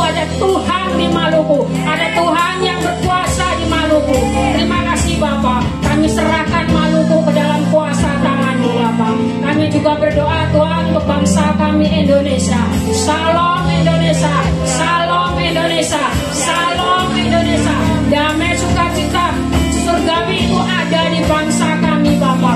ada Tuhan di Maluku, ada Tuhan yang berkuasa di Maluku. Terima kasih Bapa, kami serahkan Maluku ke dalam kuasa tangan-Mu Bapa. Kami juga berdoa Tuhan untuk bangsa kami Indonesia. Salam Indonesia, salam Indonesia, salam Indonesia. Damai sukacita surgawi itu ada di bangsa kami Bapa.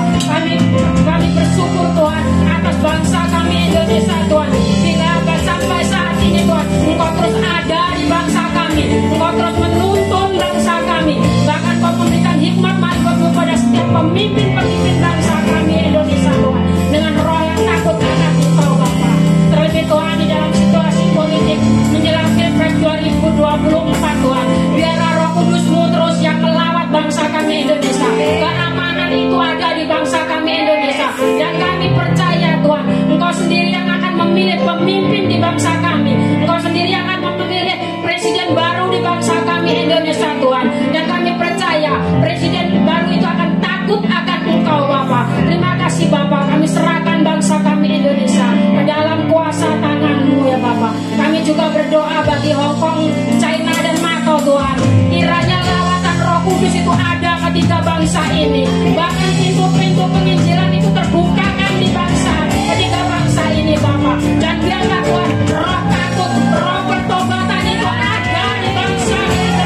Kami bersyukur Tuhan atas bangsa kami Indonesia Tuhan. Hingga sampai saat ini Tuhan, Engkau terus ada di bangsa kami. Engkau terus menuntun bangsa kami. Bahkan Kau memberikan hikmat marifat-Mu pada setiap pemimpin-pemimpin bangsa kami Indonesia Tuhan. Dengan roh yang takut akan Engkau Bapa. Terlebih Tuhan di dalam situasi politik menjelang Pilpres 2024 Tuhan. Biarlah Roh Kudus-Mu terus yang melawat bangsa kami Indonesia. Keamanan itu ada di bangsa kami Indonesia. Dan kami percaya Tuhan, Engkau sendiri yang akan memilih pemimpin di bangsa kami. Engkau sendiri yang akan memilih presiden baru di bangsa kami Indonesia Tuhan. Dan kami percaya presiden baru itu akan takut akan Engkau Bapa. Terima kasih Bapa, kami serahkan bangsa kami Indonesia ke dalam kuasa tangan-Mu ya Bapa. Kami juga berdoa bagi Hong Kong, China dan Macau Tuhan. Kiranya lawatan Roh Kudus itu ada ketika bangsa ini. Bahkan pintu-pintu penginjilan itu terbukakan di bangsa ketika bangsa ini Bapa. Dan biarlah Tuhan roh takut, roh pertobatan itu ada di bangsa ini.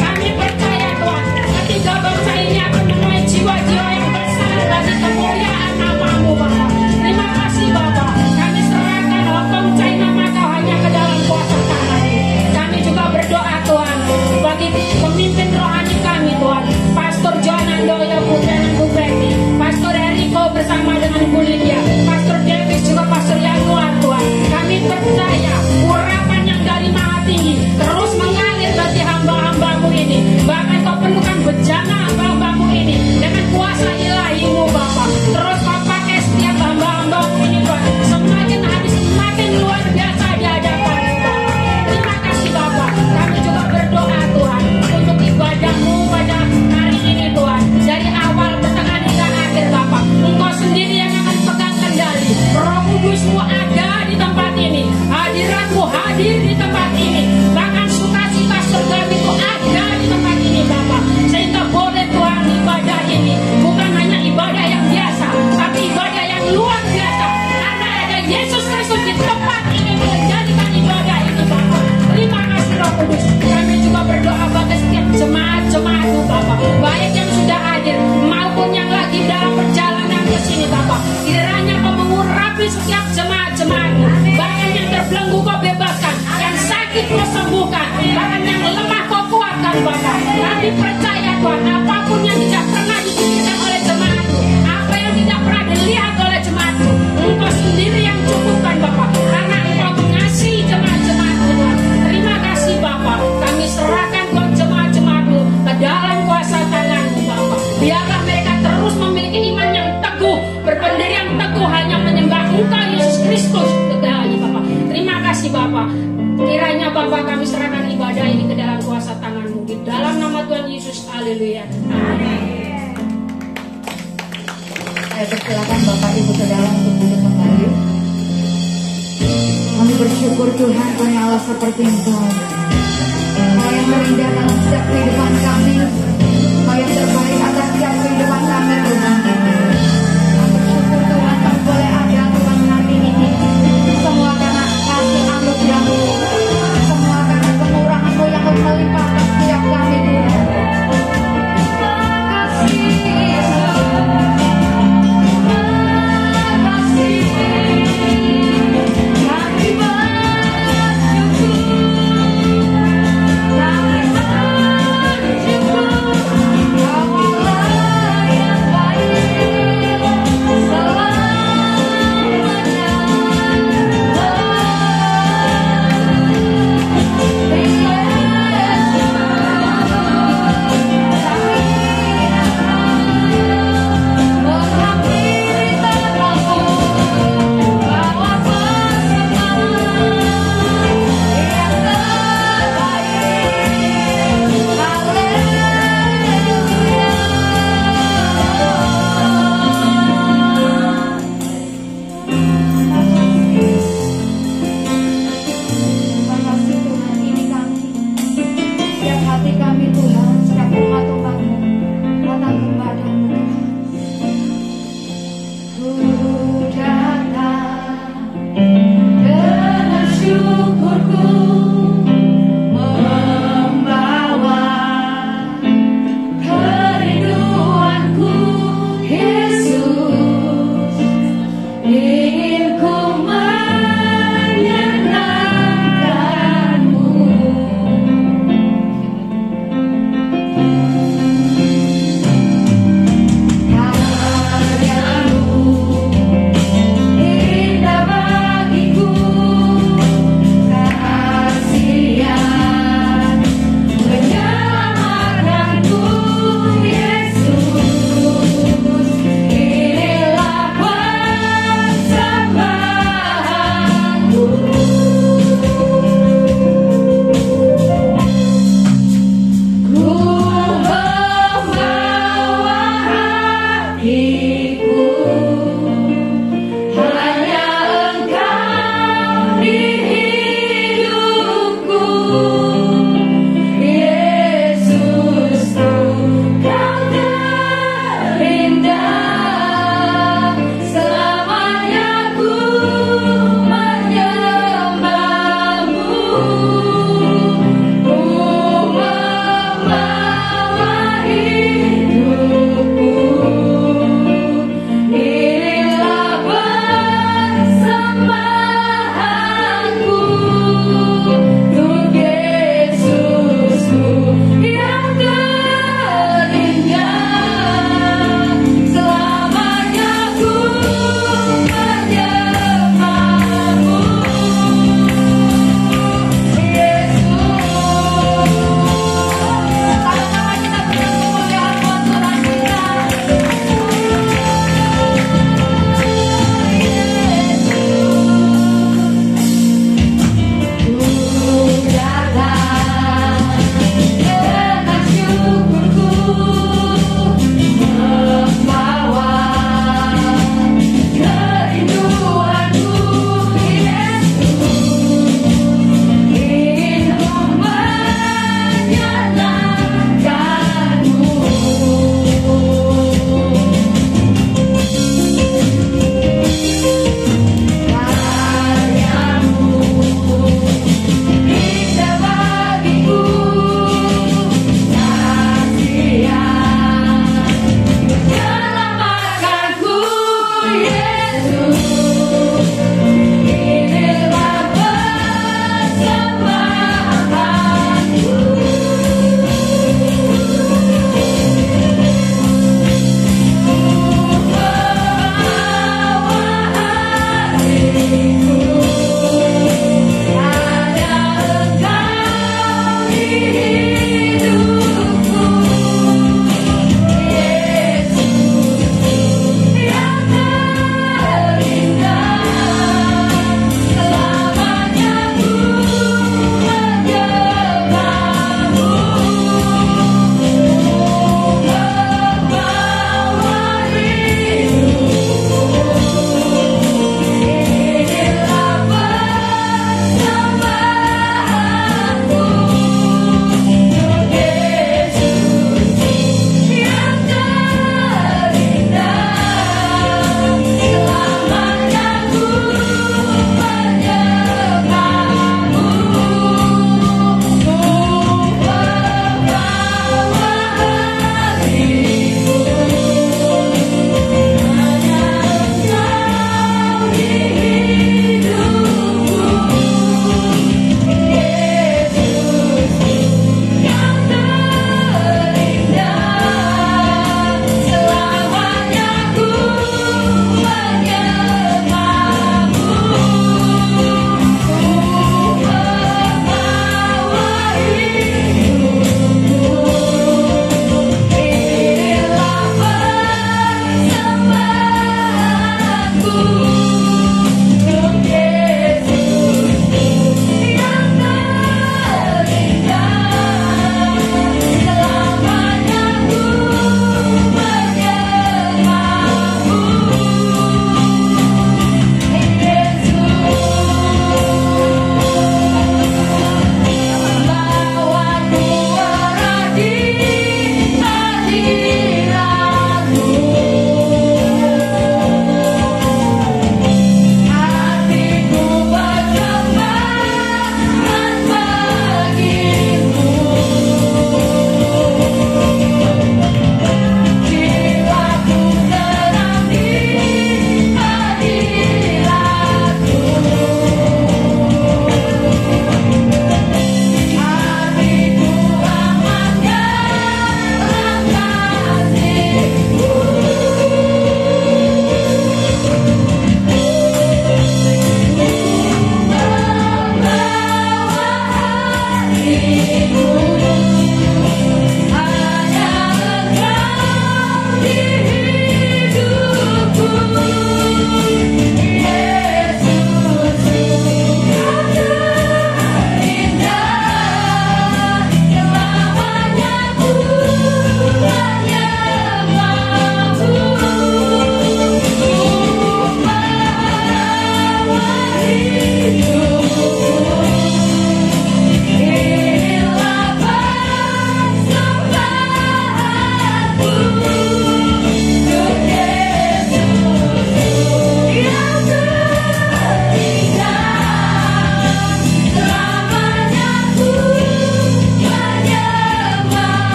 Kami percaya Tuhan, ketika bangsa ini akan menuai jiwa-jiwa yang besar bagi kemuliaan nama-Mu Bapa. Terima kasih Bapa. Kami serahkan Hong Kong, China, Macau hanya ke dalam kuasa tangan-Mu. Kami juga berdoa Tuhan bagi pemimpin rohani kami Tuhan, Pastor John Andoyo Putra dan Bu Betty, Pastor Eriko bersama dengan Bu Lydia, Pastor Davis juga Pastor Yanuar Tuhan. Kami percaya urapan yang dari Maha Tinggi terus mengalir bagi hamba-hamba-Mu ini. Bahkan Kau penuhkan bejana hamba-hamba-Mu ini dengan kuasa ilahi-Mu Bapa. Terus Kau pakai setiap hamba-hamba-Mu ini Tuhan, semakin hari semakin luar biasa di hadapan-Mu Bapa. Terima kasih Bapa. Kami juga berdoa Tuhan untuk ibadah-Mu pada hari ini Tuhan. Dari awal, pertengahan hingga akhir Bapa, Engkau sendiri yang akan pegang kendali. Roh Kudus-Mu ada di tempat ini, hadirat-Mu hadir di tempat ini. Bahkan sukacita surgawi itu ada di tempat ini Bapa. Sehingga boleh Tuhan ibadah ini bukan hanya ibadah yang biasa, tapi ibadah yang luar biasa. Karena ada Yesus Kristus di tempat ini menjadikan ibadah ini Bapa. Terima kasih Roh Kudus. Kami juga berdoa bagi setiap jemaat-jemaat-Mu Bapa, baik yang sudah hadir maupun yang lagi dalam perjalanan ke sini Bapa. Kiranya Kau mengurapi setiap jemaat-jemaat-Mu. Bahkan yang terbelenggu Kau bebaskan, yang sakit Kau sembuhkan, bahkan yang lemah Kau kuatkan Bapa. Kami percaya Tuhan, apapun yang tidak pernah dipikirkan oleh jemaat-Mu, apa yang tidak pernah dilihat oleh jemaat-Mu, Engkau sendiri yang cukupkan Bapa. Karena Engkau mengasihi jemaat-jemaat-Mu Tuhan. Terima kasih Bapa. Kami serahkan Tuhan jemaat-jemaat-Mu ke dalam kuasa tangan-Mu Bapa. Biarlah mereka terus memiliki iman yang teguh, berpendirian teguh hanya menyembah Engkau Yesus Kristus segalanya Bapa. Terima kasih Bapa. Kiranya Bapa kami serahkan ibadah ini ke dalam kuasa tangan-Mu. Di dalam nama Tuhan Yesus, haleluya. Amin. Saya persilakan Bapak Ibu Saudara untuk duduk kembali. Kami bersyukur Tuhan, Tuhan Allah seperti Engkau. Kau yang terindah dalam setiap kehidupan kami, Kau yang terbaik atas setiap kehidupan kami Tuhan. Kami bersyukur Tuhan, Kau boleh ada Tuhan hari ini. Semua karena kasih anugerah-Mu, semua karena kemurahan-Mu yang melimpah atas setiap kami Tuhan. Terima kasih.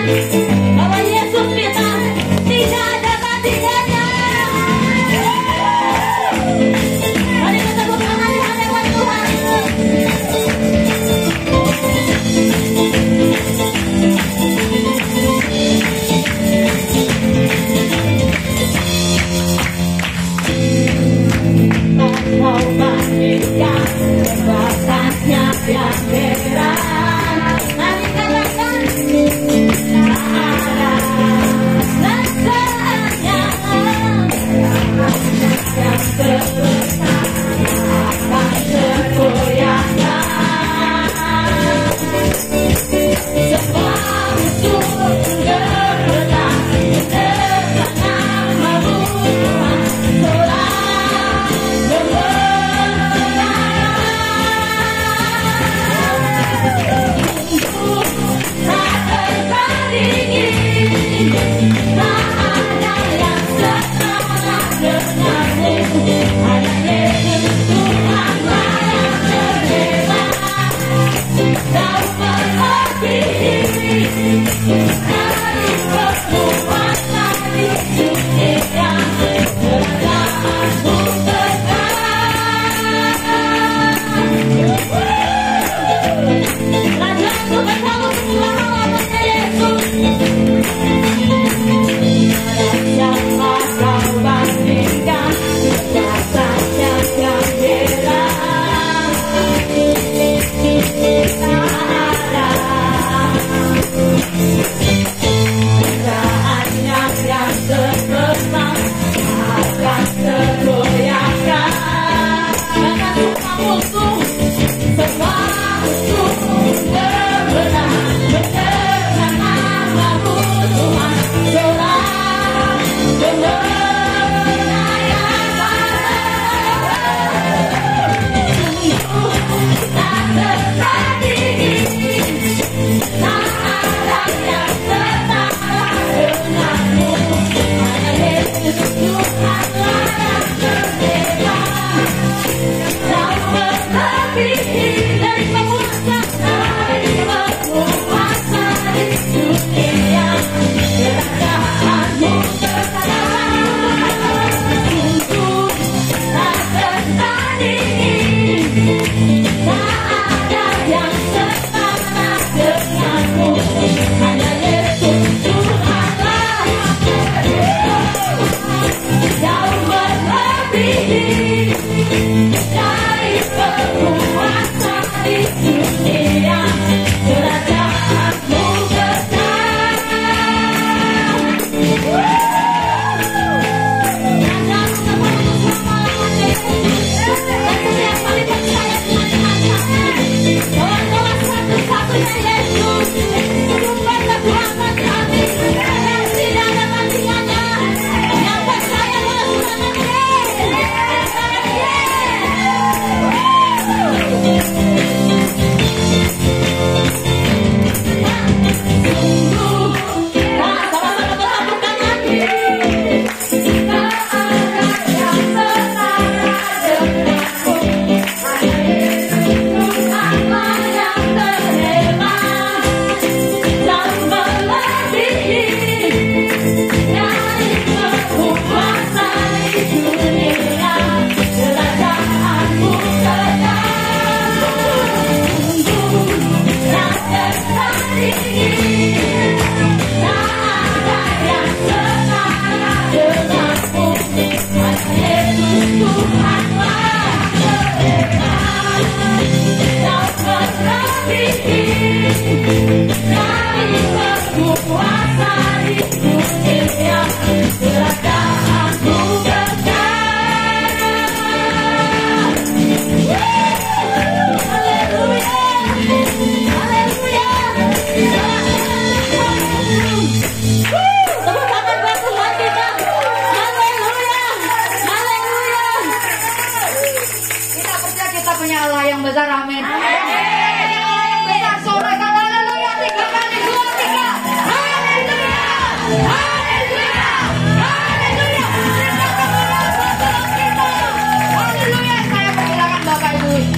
Bahwa Yesus kita tidak ada tandingannya. Mari kita tepuk tangan di hadapan Tuhan. Kau bandingkan kekuatannya yang heran. Mari katakan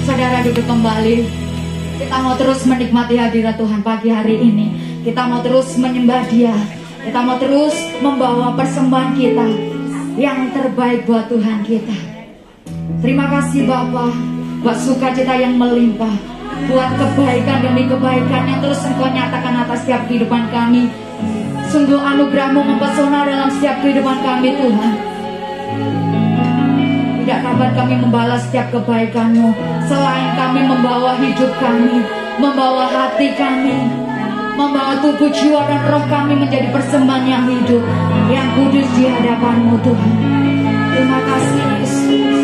Saudara duduk kembali. Kita mau terus menikmati hadirat Tuhan pagi hari ini. Kita mau terus menyembah Dia. Kita mau terus membawa persembahan kita yang terbaik buat Tuhan kita. Terima kasih Bapa, buat sukacita yang melimpah, buat kebaikan demi kebaikan yang terus Engkau nyatakan atas setiap kehidupan kami. Sungguh anugerah-Mu mempesona dalam setiap kehidupan kami Tuhan. Tidak dapat kami membalas setiap kebaikan-Mu selain kami membawa hidup kami, membawa hati kami, membawa tubuh, jiwa, dan roh kami menjadi persembahan yang hidup, yang kudus di hadapan-Mu Tuhan. Terima kasih Yesus.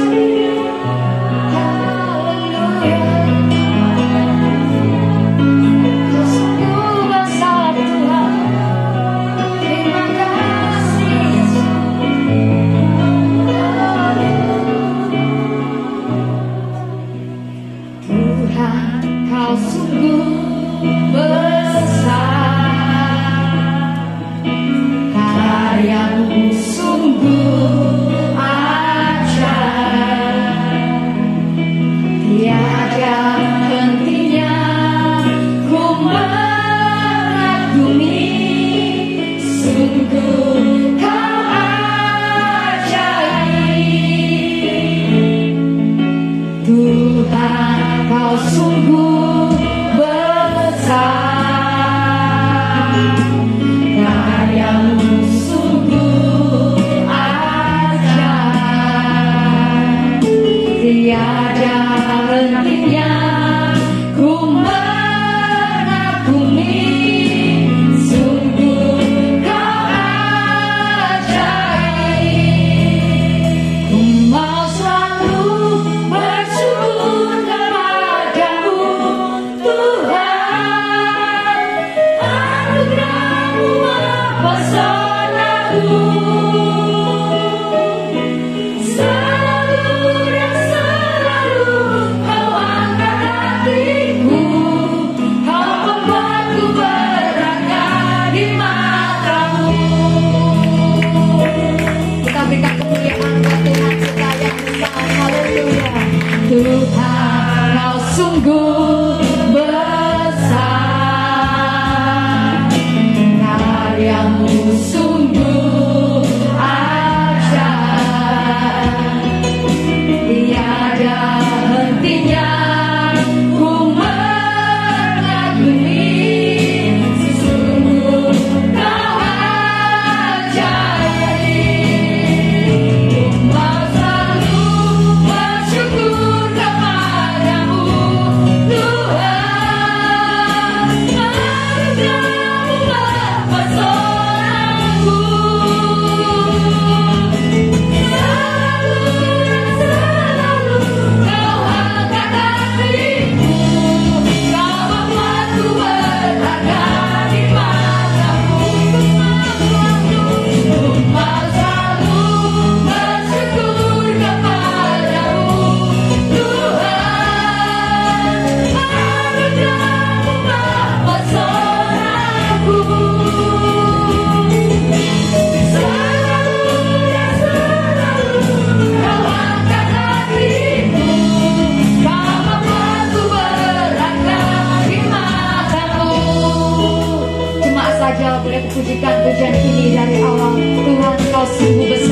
Selalu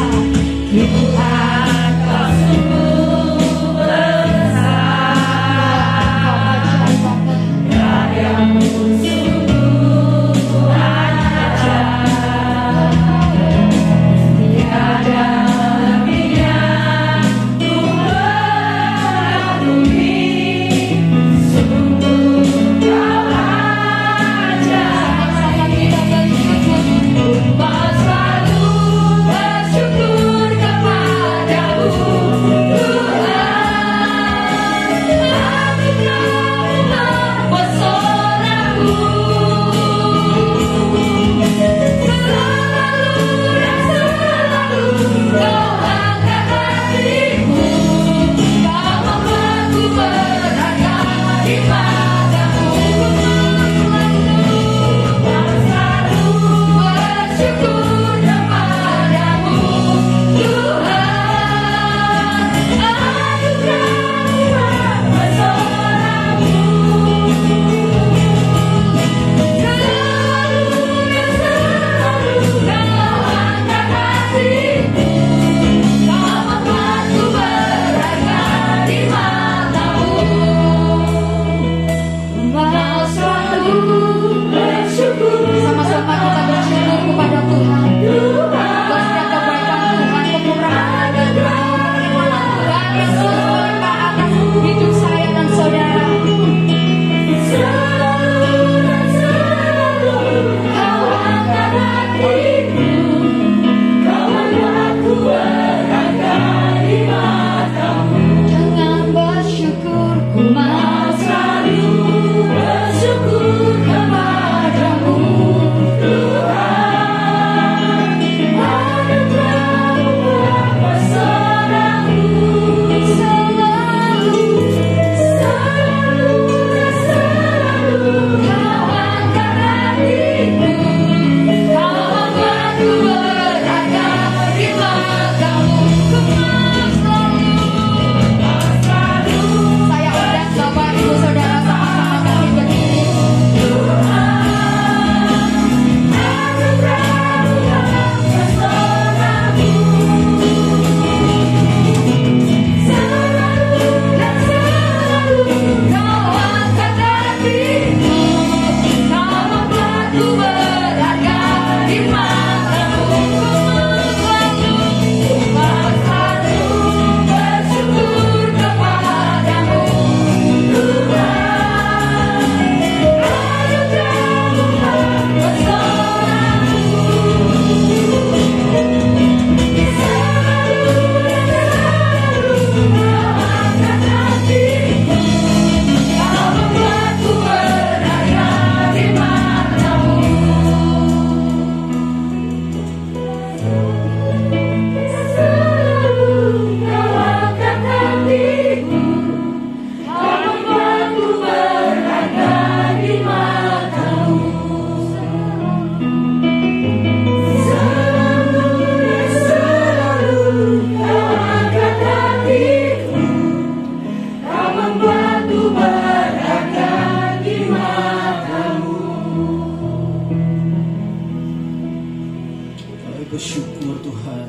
bersyukur Tuhan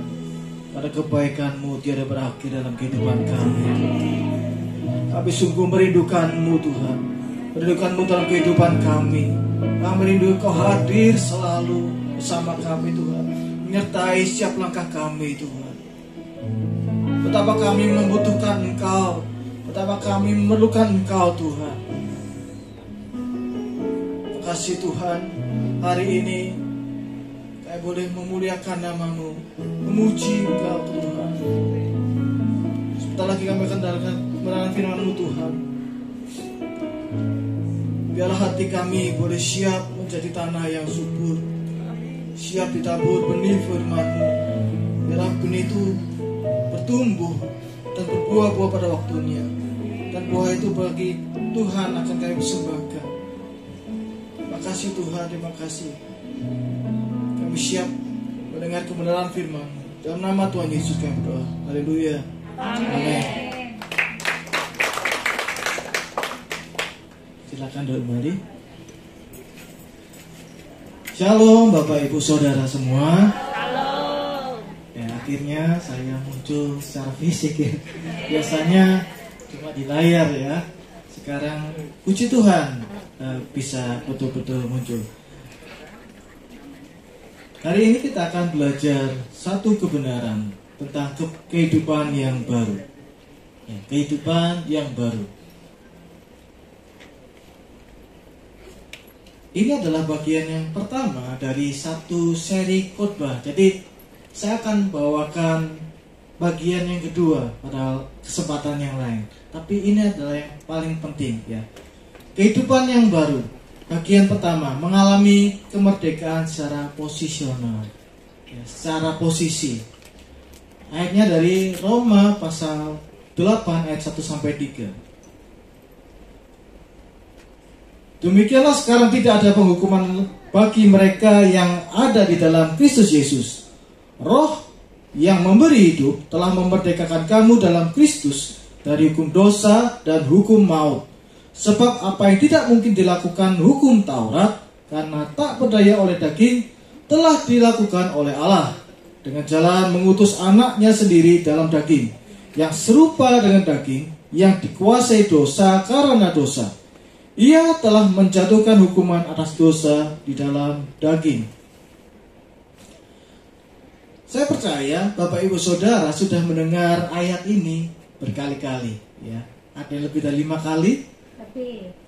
pada kebaikan-Mu tiada berakhir dalam kehidupan kami. Kami sungguh merindukan-Mu Tuhan, merindukan-Mu dalam kehidupan kami. Kami merindu Kau hadir selalu bersama kami Tuhan, menyertai setiap langkah kami Tuhan. Betapa kami membutuhkan Engkau, betapa kami memerlukan Engkau Tuhan. Terima kasih Tuhan, hari ini kami boleh memuliakan nama-Mu, memuji Engkau Tuhan. Sebentar lagi kami akan mendengarkan firman-Mu Tuhan. Biarlah hati kami boleh siap menjadi tanah yang subur, siap ditabur benih firman-Mu. Biarlah benih itu bertumbuh dan berbuah-buah pada waktunya, dan buah itu bagi Tuhan akan kami persembahkan. Terima kasih Tuhan, terima kasih. Kami siap mendengar kebenaran firman-Mu. Dalam nama Tuhan Yesus kami berdoa. Haleluya. Amin. Silakan duduk kembali. Shalom Bapak Ibu Saudara semua. Ya, akhirnya saya muncul secara fisik ya. Biasanya cuma di layar ya. Sekarang puji Tuhan bisa betul-betul muncul. Hari ini kita akan belajar satu kebenaran tentang kehidupan yang baru. Ya, kehidupan yang baru. Ini adalah bagian yang pertama dari satu seri khotbah. Jadi saya akan bawakan bagian yang kedua pada kesempatan yang lain. Tapi ini adalah yang paling penting ya. Kehidupan yang baru. Bagian pertama, mengalami kemerdekaan secara posisional. Ya, secara posisi. Ayatnya dari Roma pasal 8 ayat 1 sampai 3. Demikianlah sekarang tidak ada penghukuman bagi mereka yang ada di dalam Kristus Yesus. Roh yang memberi hidup telah memerdekakan kamu dalam Kristus dari hukum dosa dan hukum maut. Sebab apa yang tidak mungkin dilakukan hukum Taurat karena tak berdaya oleh daging telah dilakukan oleh Allah dengan jalan mengutus anaknya sendiri dalam daging yang serupa dengan daging yang dikuasai dosa karena dosa. Ia telah menjatuhkan hukuman atas dosa di dalam daging. Saya percaya Bapak Ibu Saudara sudah mendengar ayat ini berkali-kali ya. Ada lebih dari 5 kali?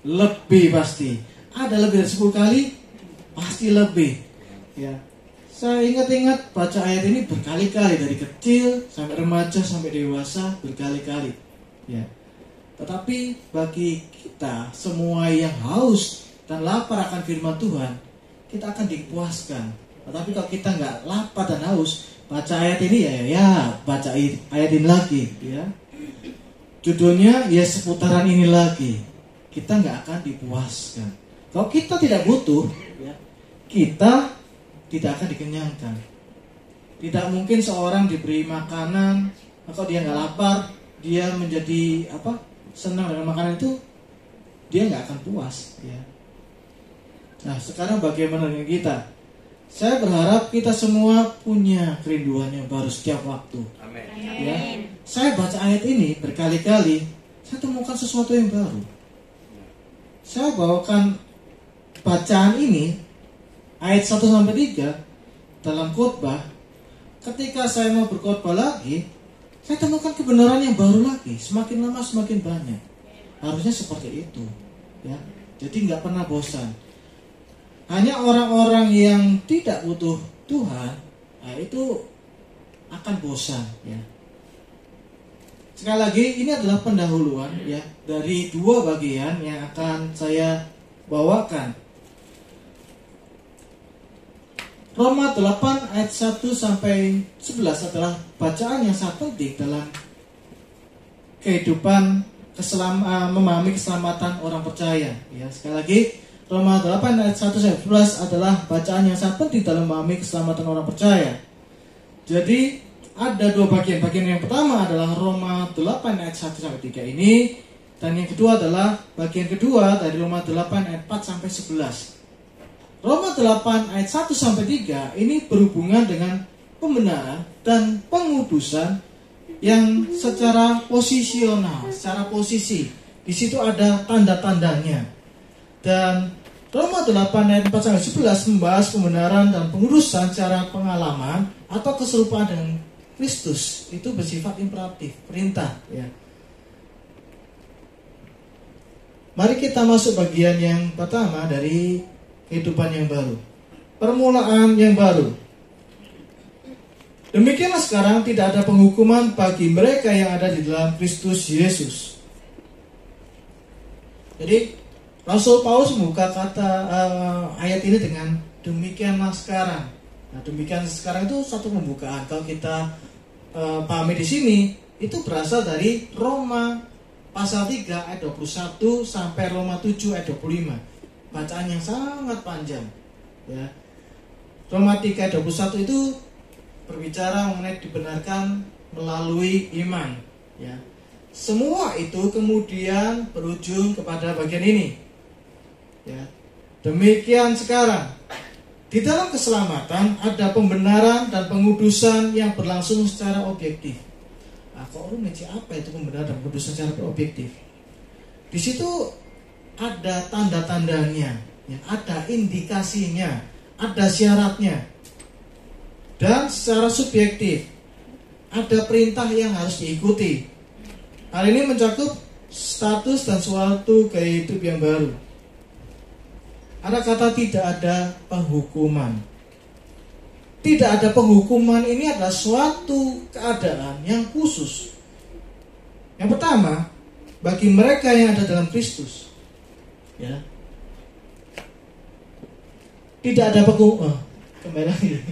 Lebih pasti. Ada lebih dari 10 kali? Pasti lebih ya. Saya ingat-ingat baca ayat ini berkali-kali, dari kecil sampai remaja sampai dewasa berkali-kali ya. Tetapi bagi kita semua yang haus dan lapar akan firman Tuhan, kita akan dipuaskan. Tetapi kalau kita nggak lapar dan haus, baca ayat ini ya baca ayat ini lagi ya. Judulnya ya seputaran ini lagi. Kita nggak akan dipuaskan. Kalau kita tidak butuh, ya, kita tidak akan dikenyangkan. Tidak mungkin seorang diberi makanan, kalau dia nggak lapar, dia menjadi senang dengan makanan itu, dia nggak akan puas. Ya. Nah, sekarang bagaimana dengan kita? Saya berharap kita semua punya kerinduan yang baru setiap waktu. Amin. Ya. Saya baca ayat ini berkali-kali, saya temukan sesuatu yang baru. Saya bawakan bacaan ini ayat 1-3 dalam khotbah. Ketika saya mau berkhotbah lagi, saya temukan kebenaran yang baru lagi. Semakin lama semakin banyak. Harusnya seperti itu ya. Jadi nggak pernah bosan. Hanya orang-orang yang tidak butuh Tuhan, nah itu akan bosan ya. Sekali lagi, ini adalah pendahuluan ya dari 2 bagian yang akan saya bawakan. Roma 8 ayat 1-11 adalah bacaan yang sangat penting dalam kehidupan memahami keselamatan orang percaya. Ya, sekali lagi, Roma 8 ayat 1-11 adalah bacaan yang sangat penting dalam memahami keselamatan orang percaya. Jadi ada 2 bagian. Bagian yang pertama adalah Roma 8 ayat 1-3 ini, dan yang kedua adalah bagian kedua dari Roma 8 ayat 4-11. Roma 8 ayat 1-3 ini berhubungan dengan pembenaran dan pengudusan yang secara posisional, secara posisi. Di situ ada tanda-tandanya. Dan Roma 8 ayat 4-11 membahas pembenaran dan pengudusan secara pengalaman atau keserupaan dengan Kristus. Itu bersifat imperatif, perintah, ya. Mari kita masuk bagian yang pertama dari kehidupan yang baru. Permulaan yang baru. Demikianlah sekarang tidak ada penghukuman bagi mereka yang ada di dalam Kristus Yesus. Jadi Rasul Paulus membuka ayat ini dengan demikianlah sekarang. Nah, demikian sekarang itu satu pembukaan. Kalau kita pahami di sini, itu berasal dari Roma pasal 3 ayat 21 sampai Roma 7 ayat 25. Bacaan yang sangat panjang, ya. Roma 3 ayat 21 itu berbicara mengenai dibenarkan melalui iman, ya. Semua itu kemudian berujung kepada bagian ini, ya. Demikian sekarang di dalam keselamatan ada pembenaran dan pengudusan yang berlangsung secara objektif. Nah, kok lu ngeci apa itu pembenaran dan pengudusan secara objektif? Di situ ada tanda-tandanya, ya, ada indikasinya, ada syaratnya. Dan secara subjektif ada perintah yang harus diikuti. Hal ini mencakup status dan suatu gaya hidup yang baru. Ada kata tidak ada penghukuman. Tidak ada penghukuman ini adalah suatu keadaan yang khusus. Yang pertama, bagi mereka yang ada dalam Kristus, ya. Tidak ada penghukuman. Kembali lagi.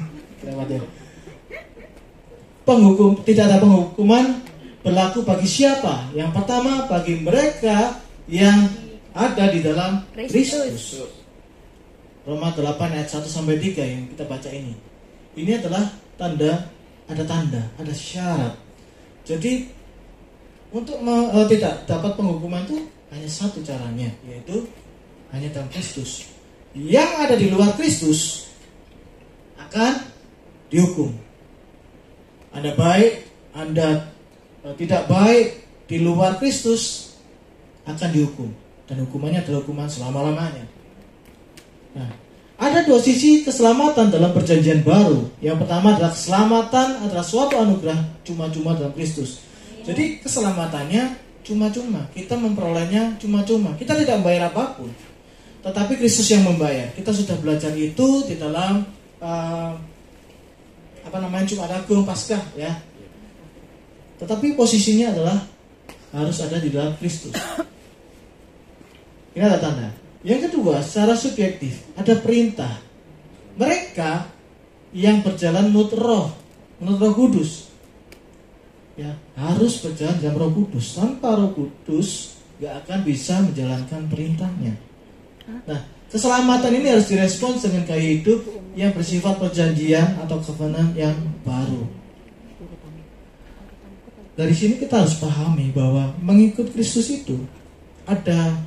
Tidak ada penghukuman berlaku bagi siapa? Yang pertama, bagi mereka yang ada di dalam Kristus. Roma 8 ayat 1-3 yang kita baca ini. Ini adalah ada syarat. Jadi untuk tidak dapat penghukuman itu hanya satu caranya, yaitu hanya dalam Kristus. Yang ada di luar Kristus akan dihukum. Anda baik, Anda tidak baik di luar Kristus akan dihukum, dan hukumannya adalah hukuman selama-lamanya. Nah, ada dua sisi keselamatan dalam perjanjian baru. Yang pertama adalah keselamatan adalah suatu anugerah cuma-cuma dalam Kristus. Jadi keselamatannya cuma-cuma, kita memperolehnya cuma-cuma. Kita tidak membayar apapun, tetapi Kristus yang membayar. Kita sudah belajar itu di dalam Jumat Agung Paskah, ya. Tetapi posisinya adalah harus ada di dalam Kristus. Ini ada tanda. Yang kedua, secara subjektif ada perintah. Mereka yang berjalan menurut Roh Kudus, ya, harus berjalan dalam Roh Kudus. Tanpa Roh Kudus gak akan bisa menjalankan perintahnya. Nah, keselamatan ini harus direspons dengan gaya hidup yang bersifat perjanjian atau covenant yang baru. Dari sini kita harus pahami bahwa mengikut Kristus itu ada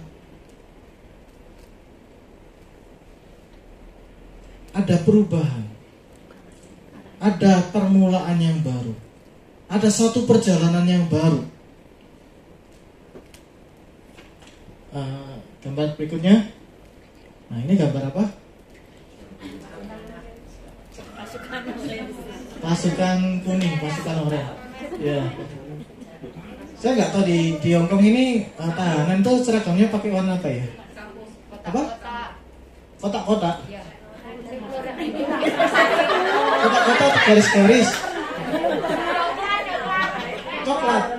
perubahan, ada permulaan yang baru, ada satu perjalanan yang baru. Gambar berikutnya. Nah, ini gambar apa? Pasukan kuning, pasukan oranye. Ya. Saya nggak tahu di Hongkong ini tahanan tuh seragamnya pakai warna apa ya? Apa? Kotak-kotak. Kotak-kotak garis-garis.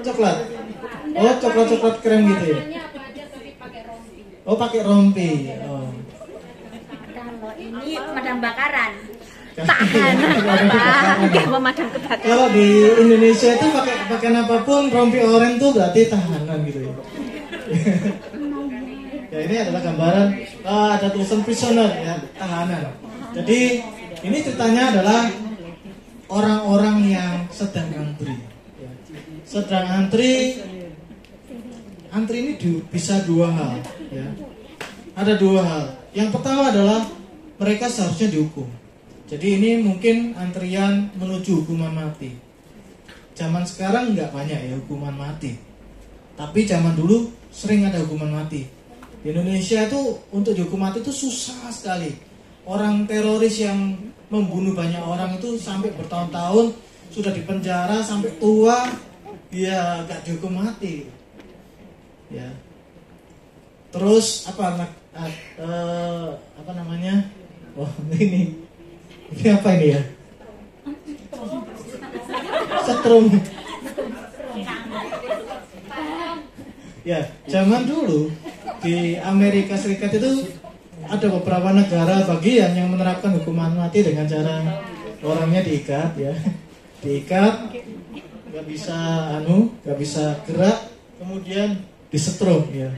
Coklat. Oh, coklat krem gitu ya. Oh, pakai rompi. Oh. Ini pemadam bakaran. Pemadam kebakaran. Kalau di Indonesia itu pakai apapun rompi oranye tuh berarti tahanan gitu ya. Ya, ini adalah gambaran ada tulisan prisoner, ya, tahanan. Jadi ini ceritanya adalah orang-orang yang sedang antri. Sedang antri ini bisa dua hal, ya. Ada dua hal. Yang pertama adalah mereka seharusnya dihukum. Jadi ini mungkin antrian menuju hukuman mati. Zaman sekarang nggak banyak ya hukuman mati. Tapi zaman dulu sering ada hukuman mati. Di Indonesia itu untuk dihukum mati itu susah sekali. Orang teroris yang membunuh banyak orang itu sampai bertahun-tahun sudah dipenjara sampai tua, dia nggak dihukum mati. Ya. Terus apa namanya? Oh ini apa ini ya? Setrum. Ya, zaman dulu di Amerika Serikat itu ada beberapa negara bagian yang menerapkan hukuman mati dengan cara orangnya diikat ya, diikat, nggak bisa gerak, kemudian disetrum ya.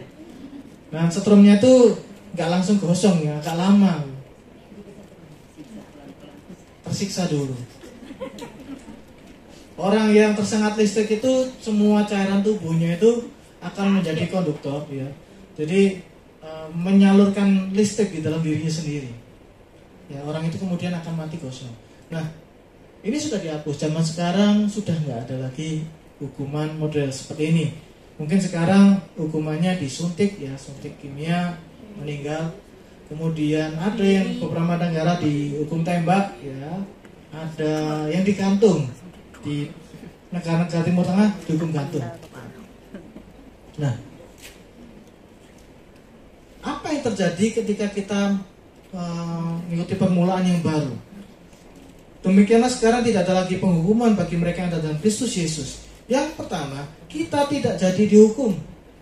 Nah setrumnya itu nggak langsung gosong ya, agak lama, tersiksa dulu. Orang yang tersengat listrik itu semua cairan tubuhnya itu akan menjadi konduktor ya. Jadi menyalurkan listrik di dalam dirinya sendiri. Ya, orang itu kemudian akan mati gosong. Nah, ini sudah dihapus. Zaman sekarang sudah nggak ada lagi hukuman model seperti ini. Mungkin sekarang hukumannya disuntik ya, suntik kimia, meninggal. Kemudian ada yang beberapa negara dihukum tembak ya. Ada yang digantung. Di negara-negara Timur Tengah dihukum gantung. Nah, apa yang terjadi ketika kita mengikuti permulaan yang baru? Demikianlah sekarang tidak ada lagi penghukuman bagi mereka yang ada dalam Kristus Yesus. Yang pertama, kita tidak jadi dihukum,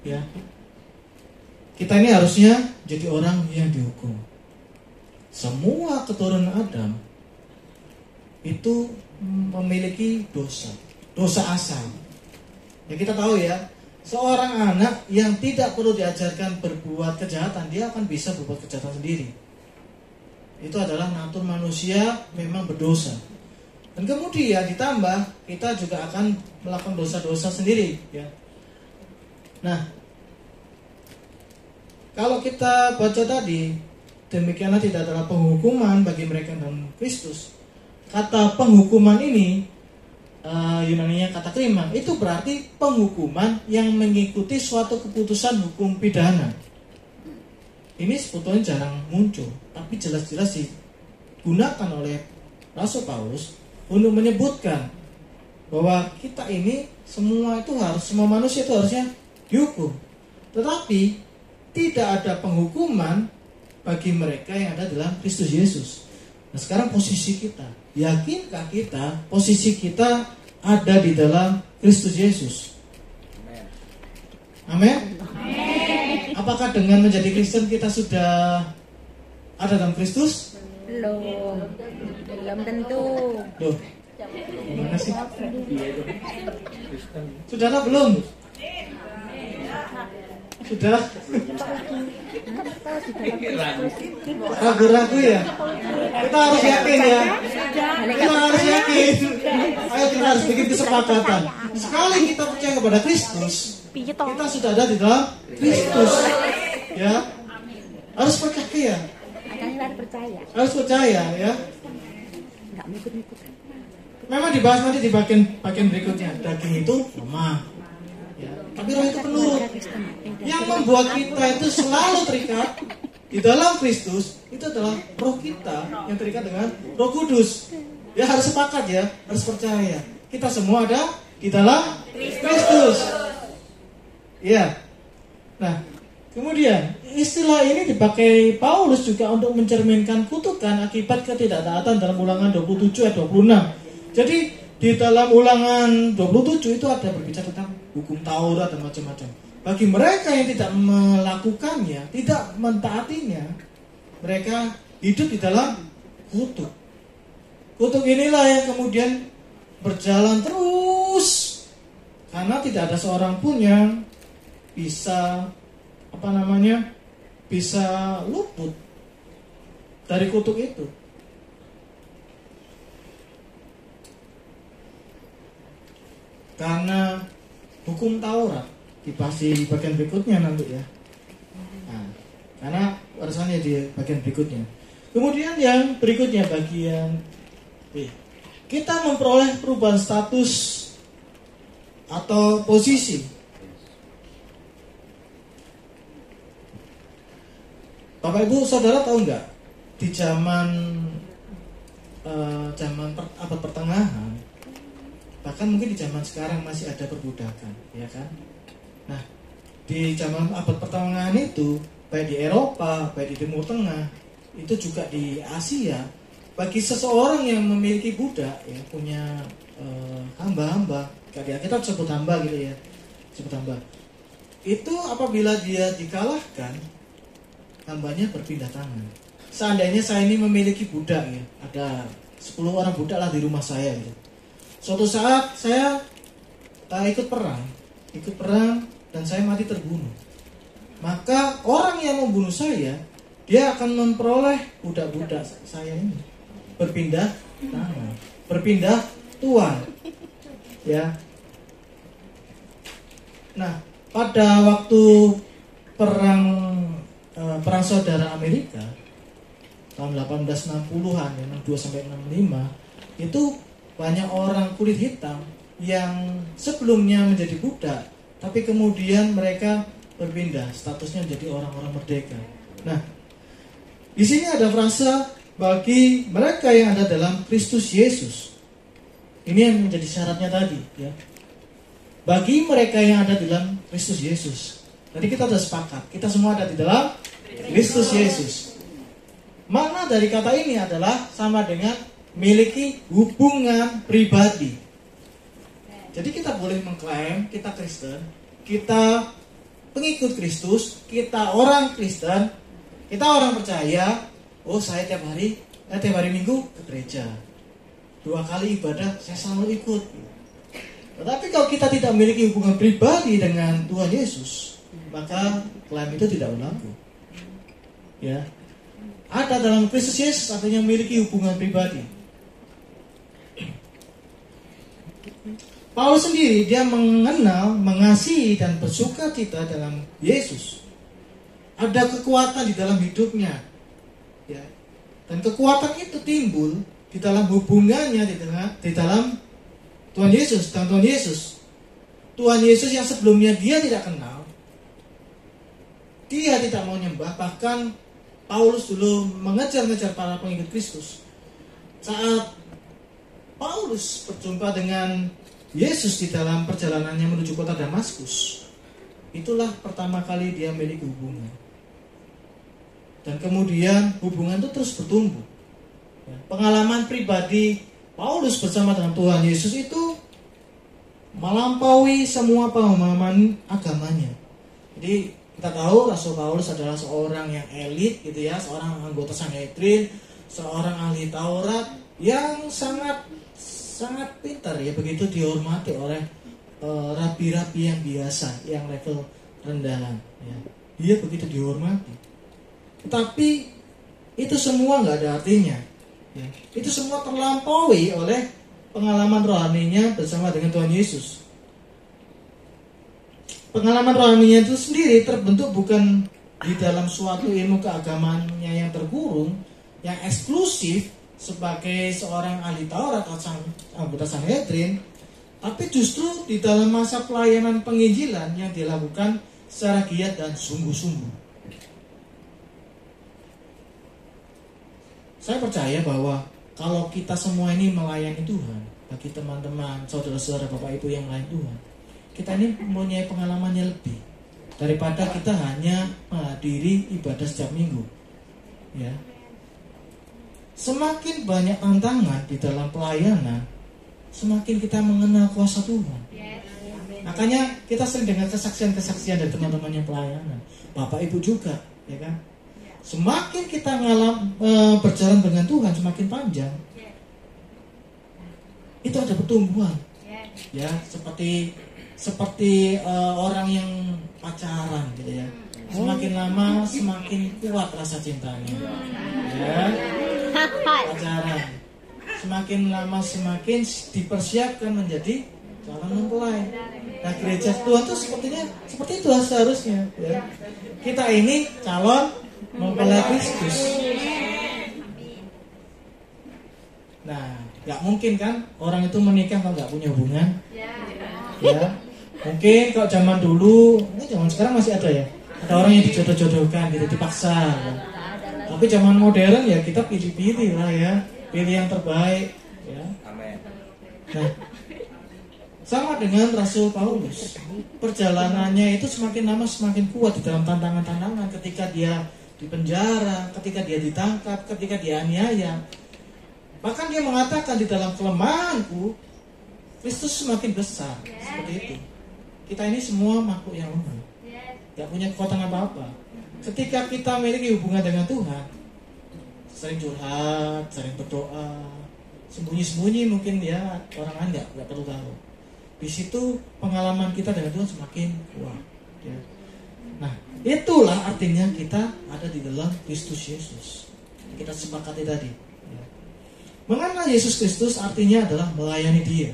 ya. Kita ini harusnya jadi orang yang dihukum. Semua keturunan Adam itu memiliki dosa asal. Ya kita tahu ya, seorang anak yang tidak perlu diajarkan berbuat kejahatan, dia akan bisa berbuat kejahatan sendiri. Itu adalah natur manusia memang berdosa. Dan kemudian ditambah kita juga akan melakukan dosa-dosa sendiri ya. Nah, kalau kita baca tadi, demikianlah tidak ada penghukuman bagi mereka dalam Kristus. Kata penghukuman ini Yunaninya kata krima, itu berarti penghukuman yang mengikuti suatu keputusan hukum pidana. Ini sebetulnya jarang muncul, tapi jelas-jelas digunakan oleh Rasul Paulus untuk menyebutkan bahwa kita ini semua manusia itu harusnya dihukum. Tetapi tidak ada penghukuman bagi mereka yang ada dalam Kristus Yesus. Nah sekarang posisi kita, yakinkah kita posisi kita ada di dalam Kristus Yesus? Amin. Apakah dengan menjadi Kristen kita sudah ada dalam Kristus? Belum tentu. Loh, gimana sih? Saudara belum? Sudah? Ragu-ragu ya? Kita harus yakin ya. Kita harus yakin. Ayo kita harus bikin kesepakatan. Sekali kita percaya kepada Kristus, kita sudah ada di dalam Kristus. Ya. Harus percaya. Harus percaya ya. Memang dibahas nanti di bagian berikutnya. Daging itu lemah. Ya. Tapi roh itu penurut. Yang membuat kita itu selalu terikat di dalam Kristus itu adalah roh kita yang terikat dengan Roh Kudus. Ya harus sepakat ya, harus percaya. Kita semua ada di dalam Kristus. Ya. Nah, kemudian istilah ini dipakai Paulus juga untuk mencerminkan kutukan akibat ketidaktaatan dalam Ulangan 27 ayat 26. Jadi di dalam Ulangan 27 itu ada berbicara tentang hukum Taurat dan macam-macam. Bagi mereka yang tidak melakukannya, tidak mentaatinya, mereka hidup di dalam kutuk. Kutuk inilah yang kemudian berjalan terus, karena tidak ada seorang pun yang bisa bisa luput dari kutuk itu. Karena hukum Taurat dibahas di bagian berikutnya nanti ya. Nah, karena rasanya di bagian berikutnya. Kemudian yang berikutnya bagian B. Kita memperoleh perubahan status atau posisi. Bapak Ibu Saudara tahu nggak, di zaman abad pertengahan, bahkan mungkin di zaman sekarang masih ada perbudakan, ya kan? Nah, di zaman abad pertengahan itu, baik di Eropa, baik di Timur Tengah, itu juga di Asia, bagi seseorang yang memiliki budak, ya, punya hamba-hamba, kita sebut hamba gitu ya, sebut hamba. Itu apabila dia dikalahkan, hambanya berpindah tangan. Seandainya saya ini memiliki budak, ya, ada 10 orang budak lah di rumah saya gitu. Suatu saat saya ikut perang dan saya mati terbunuh. Maka orang yang membunuh saya, dia akan memperoleh budak-budak saya ini berpindah tangan, berpindah tuan. Ya. Nah, pada waktu perang saudara Amerika tahun 1860-an, 62 sampai 65, itu banyak orang kulit hitam yang sebelumnya menjadi budak, tapi kemudian mereka berpindah statusnya menjadi orang-orang merdeka. Nah, di sini ada frasa bagi mereka yang ada dalam Kristus Yesus. Ini yang menjadi syaratnya tadi, ya. Bagi mereka yang ada dalam Kristus Yesus. Tadi kita sudah sepakat, kita semua ada di dalam Kristus Yesus. Makna dari kata ini adalah sama dengan memiliki hubungan pribadi. Jadi kita boleh mengklaim kita Kristen, kita pengikut Kristus, kita orang Kristen, kita orang percaya. Oh, saya tiap hari Minggu ke gereja, 2 kali ibadah saya selalu ikut. Tetapi kalau kita tidak memiliki hubungan pribadi dengan Tuhan Yesus, maka klaim itu tidak berlaku. Ya, ada dalam Kristus Yesus artinya memiliki hubungan pribadi. Paulus sendiri dia mengenal, mengasihi dan bersukacita dalam Yesus. Ada kekuatan di dalam hidupnya, ya. Dan kekuatan itu timbul di dalam hubungannya di dalam Tuhan Yesus dan Tuhan Yesus. Tuhan Yesus yang sebelumnya dia tidak kenal, dia tidak mau nyembah. Bahkan Paulus dulu mengejar-ngejar para pengikut Kristus. Saat Paulus berjumpa dengan Yesus di dalam perjalanannya menuju kota Damaskus, itulah pertama kali dia memiliki hubungan. Dan kemudian hubungan itu terus bertumbuh. Pengalaman pribadi Paulus bersama dengan Tuhan Yesus itu melampaui semua pemahaman agamanya. Jadi kita tahu Rasul Paulus adalah seorang yang elit gitu ya, seorang anggota Sanhedrin, seorang ahli Taurat yang sangat pintar ya, begitu dihormati oleh rabi-rabi yang biasa, yang level rendahan ya. Dia begitu dihormati. Tetapi itu semua nggak ada artinya ya. Itu semua terlampaui oleh pengalaman rohaninya bersama dengan Tuhan Yesus. Pengalaman rohaninya itu sendiri terbentuk bukan di dalam suatu ilmu keagamannya yang terkurung, yang eksklusif sebagai seorang ahli Taurat atau anggota Sanhedrin, tapi justru di dalam masa pelayanan penginjilan yang dilakukan secara giat dan sungguh-sungguh. Saya percaya bahwa kalau kita semua ini melayani Tuhan, bagi teman-teman, saudara-saudara, Bapak Ibu yang melayani Tuhan, kita ini mempunyai pengalamannya lebih daripada kita hanya menghadiri ibadah setiap minggu. Ya. Semakin banyak tantangan di dalam pelayanan, semakin kita mengenal kuasa Tuhan. Makanya kita sering dengar kesaksian-kesaksian dari teman-teman yang pelayanan, Bapak Ibu juga, ya kan? Semakin kita berjalan dengan Tuhan, semakin panjang, itu ada pertumbuhan. Ya, seperti orang yang pacaran gitu ya. Semakin lama semakin kuat rasa cintanya. Ya. Pacaran. Semakin lama semakin dipersiapkan menjadi calon mempelai. Nah, gereja Tuhan itu sepertinya seperti itu seharusnya ya. Kita ini calon mempelai Kristus. Gak mungkin kan orang itu menikah kalau gak punya hubungan. Ya, mungkin kalau zaman dulu, ini zaman sekarang masih ada ya. Ada orang yang dijodoh-jodohkan gitu, dipaksa. Ya. Tapi zaman modern ya kita pilih-pilih lah ya, pilih yang terbaik. Ya. Nah, sama dengan Rasul Paulus, perjalanannya itu semakin lama semakin kuat di dalam tantangan-tantangan. Ketika dia di penjara, ketika dia ditangkap, ketika dia aniaya. Bahkan dia mengatakan di dalam kelemahanku, Kristus semakin besar. Seperti itu. Kita ini semua makhluk yang lemah, gak punya kekuatan apa-apa. Ketika kita memiliki hubungan dengan Tuhan, sering curhat, sering berdoa, sembunyi-sembunyi mungkin ya orang lain gak perlu tahu. Di situ pengalaman kita dengan Tuhan semakin kuat. Ya. Nah, itulah artinya kita ada di dalam Kristus Yesus. Kita sepakati tadi. Ya. Mengenal Yesus Kristus artinya adalah melayani Dia.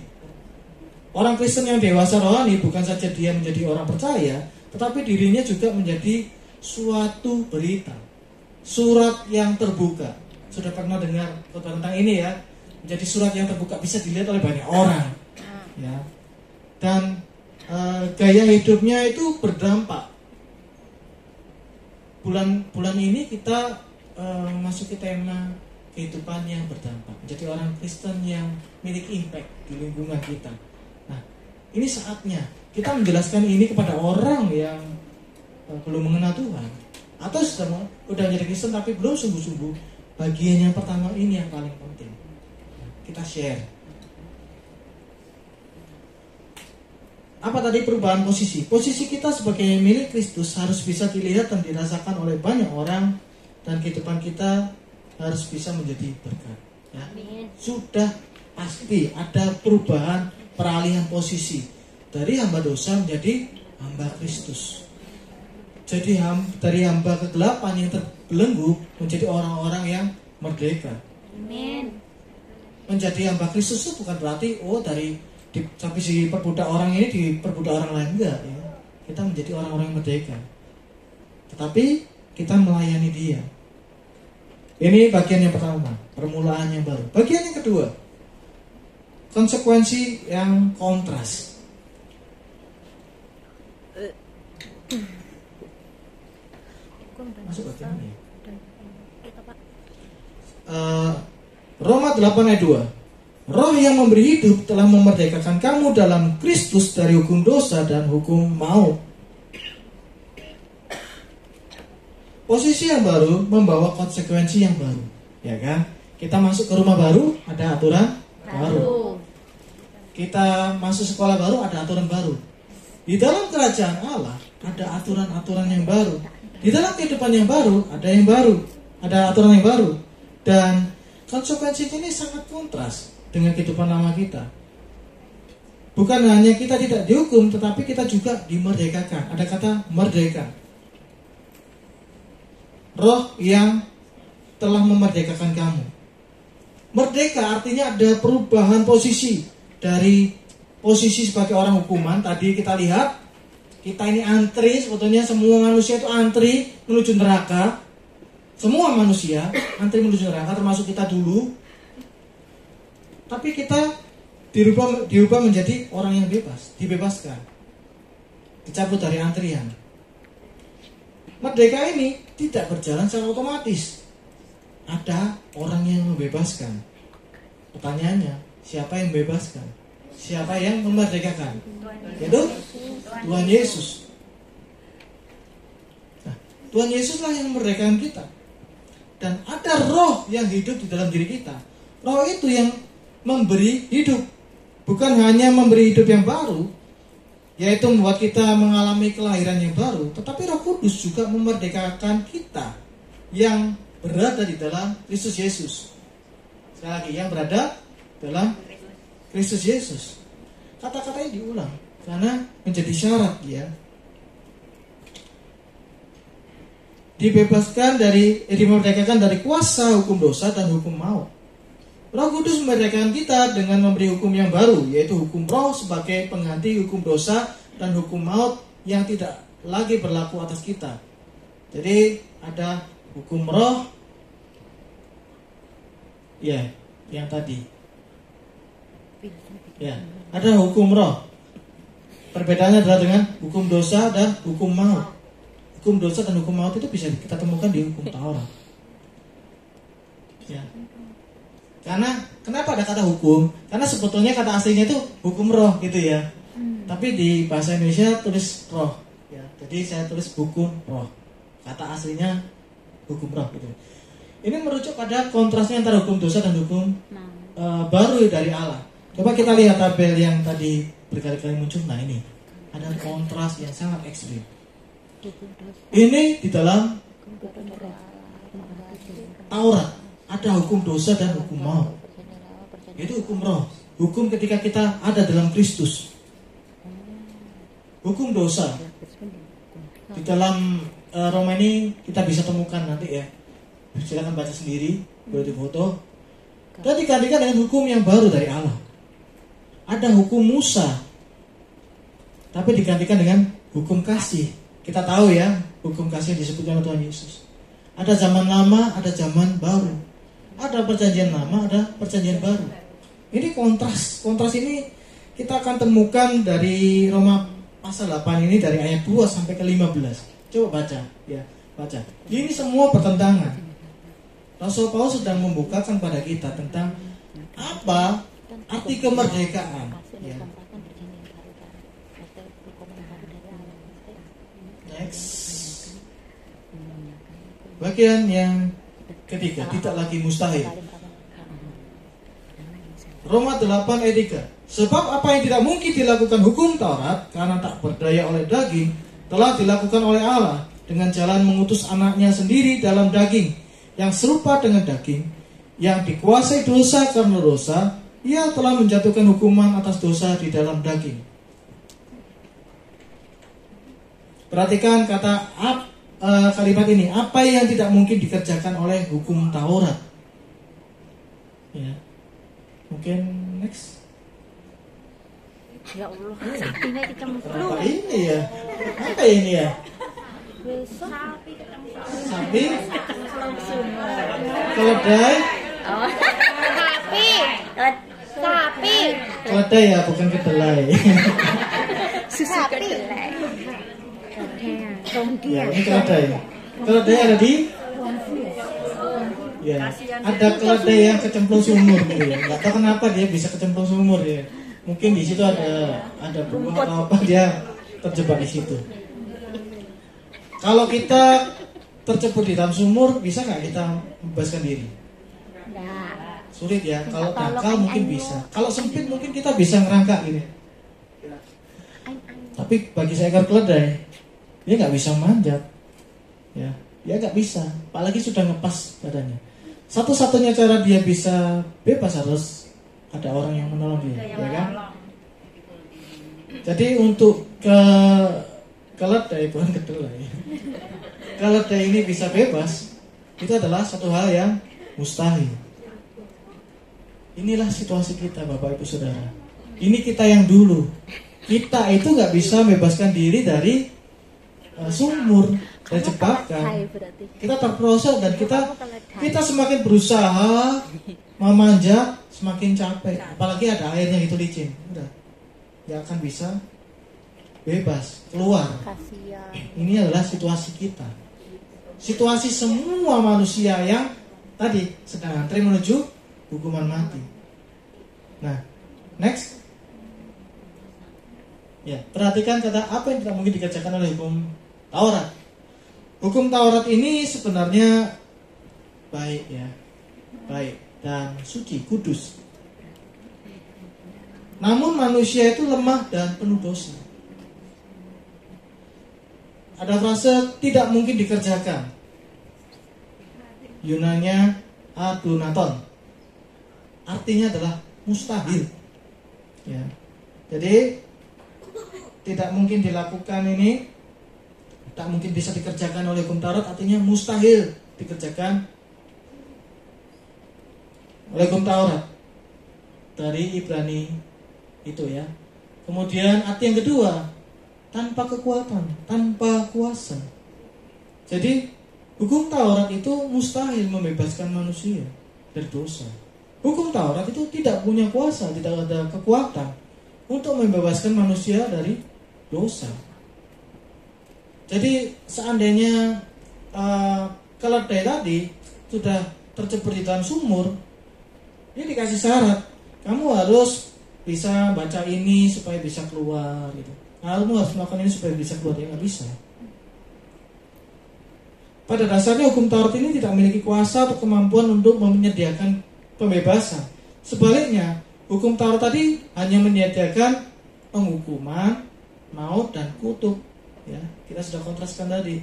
Orang Kristen yang dewasa rohani bukan saja dia menjadi orang percaya, tetapi dirinya juga menjadi suatu berita, surat yang terbuka. Sudah pernah dengar tentang ini ya? Menjadi surat yang terbuka, bisa dilihat oleh banyak orang. Ya. Dan gaya hidupnya itu berdampak. Bulan ini kita memasuki tema kehidupan yang berdampak. Menjadi orang Kristen yang memiliki impact di lingkungan kita. Nah, ini saatnya kita menjelaskan ini kepada orang yang belum mengenal Tuhan atau sudah menjadi Kristen tapi belum sungguh-sungguh. Bagian yang pertama ini yang paling penting. Kita share. Apa tadi perubahan posisi? Posisi kita sebagai milik Kristus harus bisa dilihat dan dirasakan oleh banyak orang, dan kehidupan kita harus bisa menjadi berkat. Ya. Sudah pasti ada perubahan, peralihan posisi dari hamba dosa menjadi hamba Kristus. Jadi dari hamba kegelapan yang terbelenggu menjadi orang-orang yang merdeka. Amin. Menjadi hamba Kristus itu bukan berarti tapi si perbudak orang ini diperbudak orang lain, enggak ya. Kita menjadi orang-orang yang merdeka. Tetapi kita melayani Dia. Ini bagian yang pertama, permulaan yang baru. Bagian yang kedua, konsekuensi yang kontras. Masuk bagian ini. Roma 8 ayat 2. Roh yang memberi hidup telah memerdekakan kamu dalam Kristus dari hukum dosa dan hukum maut. Posisi yang baru membawa konsekuensi yang baru, ya kan? Kita masuk ke rumah baru, ada aturan baru. Kita masuk sekolah baru, ada aturan baru. Di dalam kerajaan Allah ada aturan-aturan yang baru. Di dalam kehidupan yang baru ada yang baru, ada aturan yang baru. Dan konsekuensi ini sangat kontras dengan kehidupan lama kita. Bukan hanya kita tidak dihukum, tetapi kita juga dimerdekakan. Ada kata merdeka. Roh yang telah memerdekakan kamu. Merdeka artinya ada perubahan posisi. Dari posisi sebagai orang hukuman, tadi kita lihat, kita ini antri, sebetulnya semua manusia itu antri menuju neraka. Semua manusia antri menuju neraka, termasuk kita dulu. Tapi kita diubah menjadi orang yang bebas, dibebaskan, dicabut dari antrian. Merdeka ini tidak berjalan secara otomatis. Ada orang yang membebaskan. Pertanyaannya, siapa yang membebaskan? Siapa yang memerdekakan? Yaitu Tuhan Yesus. Nah, Tuhan Yesuslah yang memerdekakan kita. Dan ada roh yang hidup di dalam diri kita. Roh itu yang memberi hidup. Bukan hanya memberi hidup yang baru, yaitu membuat kita mengalami kelahiran yang baru, tetapi Roh Kudus juga memerdekakan kita yang berada di dalam Kristus Yesus. Sekali lagi, yang berada dalam Kristus Yesus. Kata-katanya diulang karena menjadi syarat ya. Dimerdekakan dari kuasa hukum dosa dan hukum maut. Roh Kudus memerdekakan kita dengan memberi hukum yang baru, yaitu hukum roh sebagai pengganti hukum dosa dan hukum maut yang tidak lagi berlaku atas kita. Jadi ada hukum roh, ya, yang tadi. Ya, ada hukum roh. Perbedaannya adalah dengan hukum dosa dan hukum maut. Hukum dosa dan hukum maut itu bisa kita temukan di hukum Taurat. Ya. Karena kenapa ada kata hukum? Karena sebetulnya kata aslinya itu hukum roh gitu ya. Tapi di bahasa Indonesia tulis roh. Ya, jadi saya tulis hukum roh. Kata aslinya hukum roh gitu. Ini merujuk pada kontrasnya antara hukum dosa dan hukum baru dari Allah. Coba kita lihat tabel yang tadi berkali-kali muncul. Nah ini ada kontras yang sangat ekstrim. Ini di dalam Taurat ada hukum dosa dan hukum maut. Itu hukum roh. Hukum ketika kita ada dalam Kristus. Hukum dosa di dalam Roma ini kita bisa temukan nanti ya. Silakan baca sendiri, boleh difoto. Dan digantikan dengan hukum yang baru dari Allah. Ada hukum Musa, tapi digantikan dengan hukum kasih. Kita tahu ya, hukum kasih yang disebutkan oleh Tuhan Yesus. Ada zaman lama, ada zaman baru. Ada perjanjian lama, ada perjanjian baru. Ini kontras. Kontras ini kita akan temukan dari Roma pasal 8 ini dari ayat 2 sampai ke 15. Coba baca, ya, baca. Ini semua bertentangan. Rasul Paulus sedang membukakan pada kita tentang apa arti kemerdekaan. Ya. Next. Bagian yang ketiga, tidak lagi mustahil. Roma 8 ayat 3. Sebab apa yang tidak mungkin dilakukan hukum Taurat karena tak berdaya oleh daging telah dilakukan oleh Allah dengan jalan mengutus anaknya sendiri dalam daging yang serupa dengan daging, yang dikuasai dosa karena dosa, ia telah menjatuhkan hukuman atas dosa di dalam daging. Perhatikan kata kalimat ini, apa yang tidak mungkin dikerjakan oleh hukum Taurat. Ya. Mungkin next. Ya Allah, sapinya dicemplung. Apa ini ya? Apa ini ya? Sapi? Keledai? Oh. Sapi. Keledai ya, bukan kedelai. Susu kedelai. Ya, ini keledai. Keledai ada di? Ya, ada keledai yang kecemplung sumur gitu ya. Nggak tahu kenapa dia bisa kecemplung sumur ya. Mungkin di situ ada buah atau apa, dia terjebak di situ. Kalau kita terjebak di dalam sumur, bisa nggak kita membebaskan diri? Sulit ya. Kalau dangkal mungkin bisa. Kalau sempit mungkin kita bisa ngerangkak ini. Tapi bagi seekor keledai, dia nggak bisa manjat. Ya, dia nggak bisa. Apalagi sudah ngepas badannya. Satu-satunya cara dia bisa bebas harus ada orang yang menolong dia, ya kan? Jadi untuk keledai, bukan kedelai. Keledai ini bisa bebas, itu adalah satu hal yang mustahil. Inilah situasi kita, Bapak Ibu Saudara. Ini kita yang dulu. Kita itu nggak bisa membebaskan diri dari sumur, dari jebakan. Kita terperosok dan kita semakin berusaha memanjat, semakin capek. Apalagi ada airnya itu licin, udah nggak akan bisa bebas keluar. Ini adalah situasi kita. Situasi semua manusia yang tadi sedang antri menuju hukuman mati. Nah, next. Ya, perhatikan kata apa yang tidak mungkin dikerjakan oleh hukum Taurat. Hukum Taurat ini sebenarnya baik ya, baik dan suci, kudus. Namun manusia itu lemah dan penuh dosa. Ada frase tidak mungkin dikerjakan. Yunannya adunaton. Artinya adalah mustahil. Ya. Jadi tidak mungkin dilakukan ini, tak mungkin bisa dikerjakan oleh hukum Taurat, artinya mustahil dikerjakan oleh hukum Taurat. Dari Ibrani itu ya. Kemudian arti yang kedua, tanpa kekuatan, tanpa kuasa. Jadi hukum Taurat itu mustahil membebaskan manusia dari dosa. Hukum Taurat itu tidak punya kuasa, tidak ada kekuatan untuk membebaskan manusia dari dosa. Jadi seandainya keledai tadi sudah tercebur di dalam sumur, ini dikasih syarat, kamu harus bisa baca ini supaya bisa keluar gitu. Kamu harus melakukan ini supaya bisa keluar, ya nggak bisa. Pada dasarnya hukum Taurat ini tidak memiliki kuasa atau kemampuan untuk menyediakan pembebasan. Sebaliknya, hukum Taurat tadi hanya menyediakan penghukuman, maut dan kutuk. Ya, kita sudah kontraskan tadi.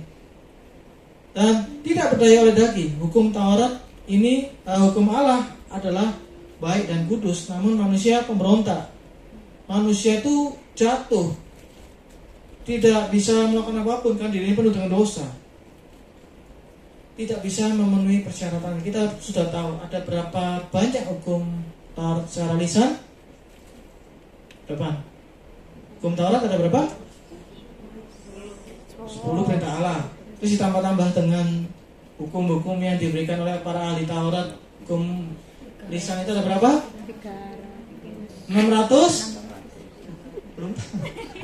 Dan tidak berdaya oleh daging. Hukum Taurat ini, hukum Allah adalah baik dan kudus, namun manusia pemberontak. Manusia itu jatuh, tidak bisa melakukan apapun kan, dirinya penuh dengan dosa. Tidak bisa memenuhi persyaratan. Kita sudah tahu ada berapa banyak hukum Taurat secara lisan? Depan. Hukum Taurat ada berapa? 10 perintah Allah. Terus ditambah-tambah dengan hukum-hukum yang diberikan oleh para ahli Taurat. Hukum lisan itu ada berapa? 600? Belum.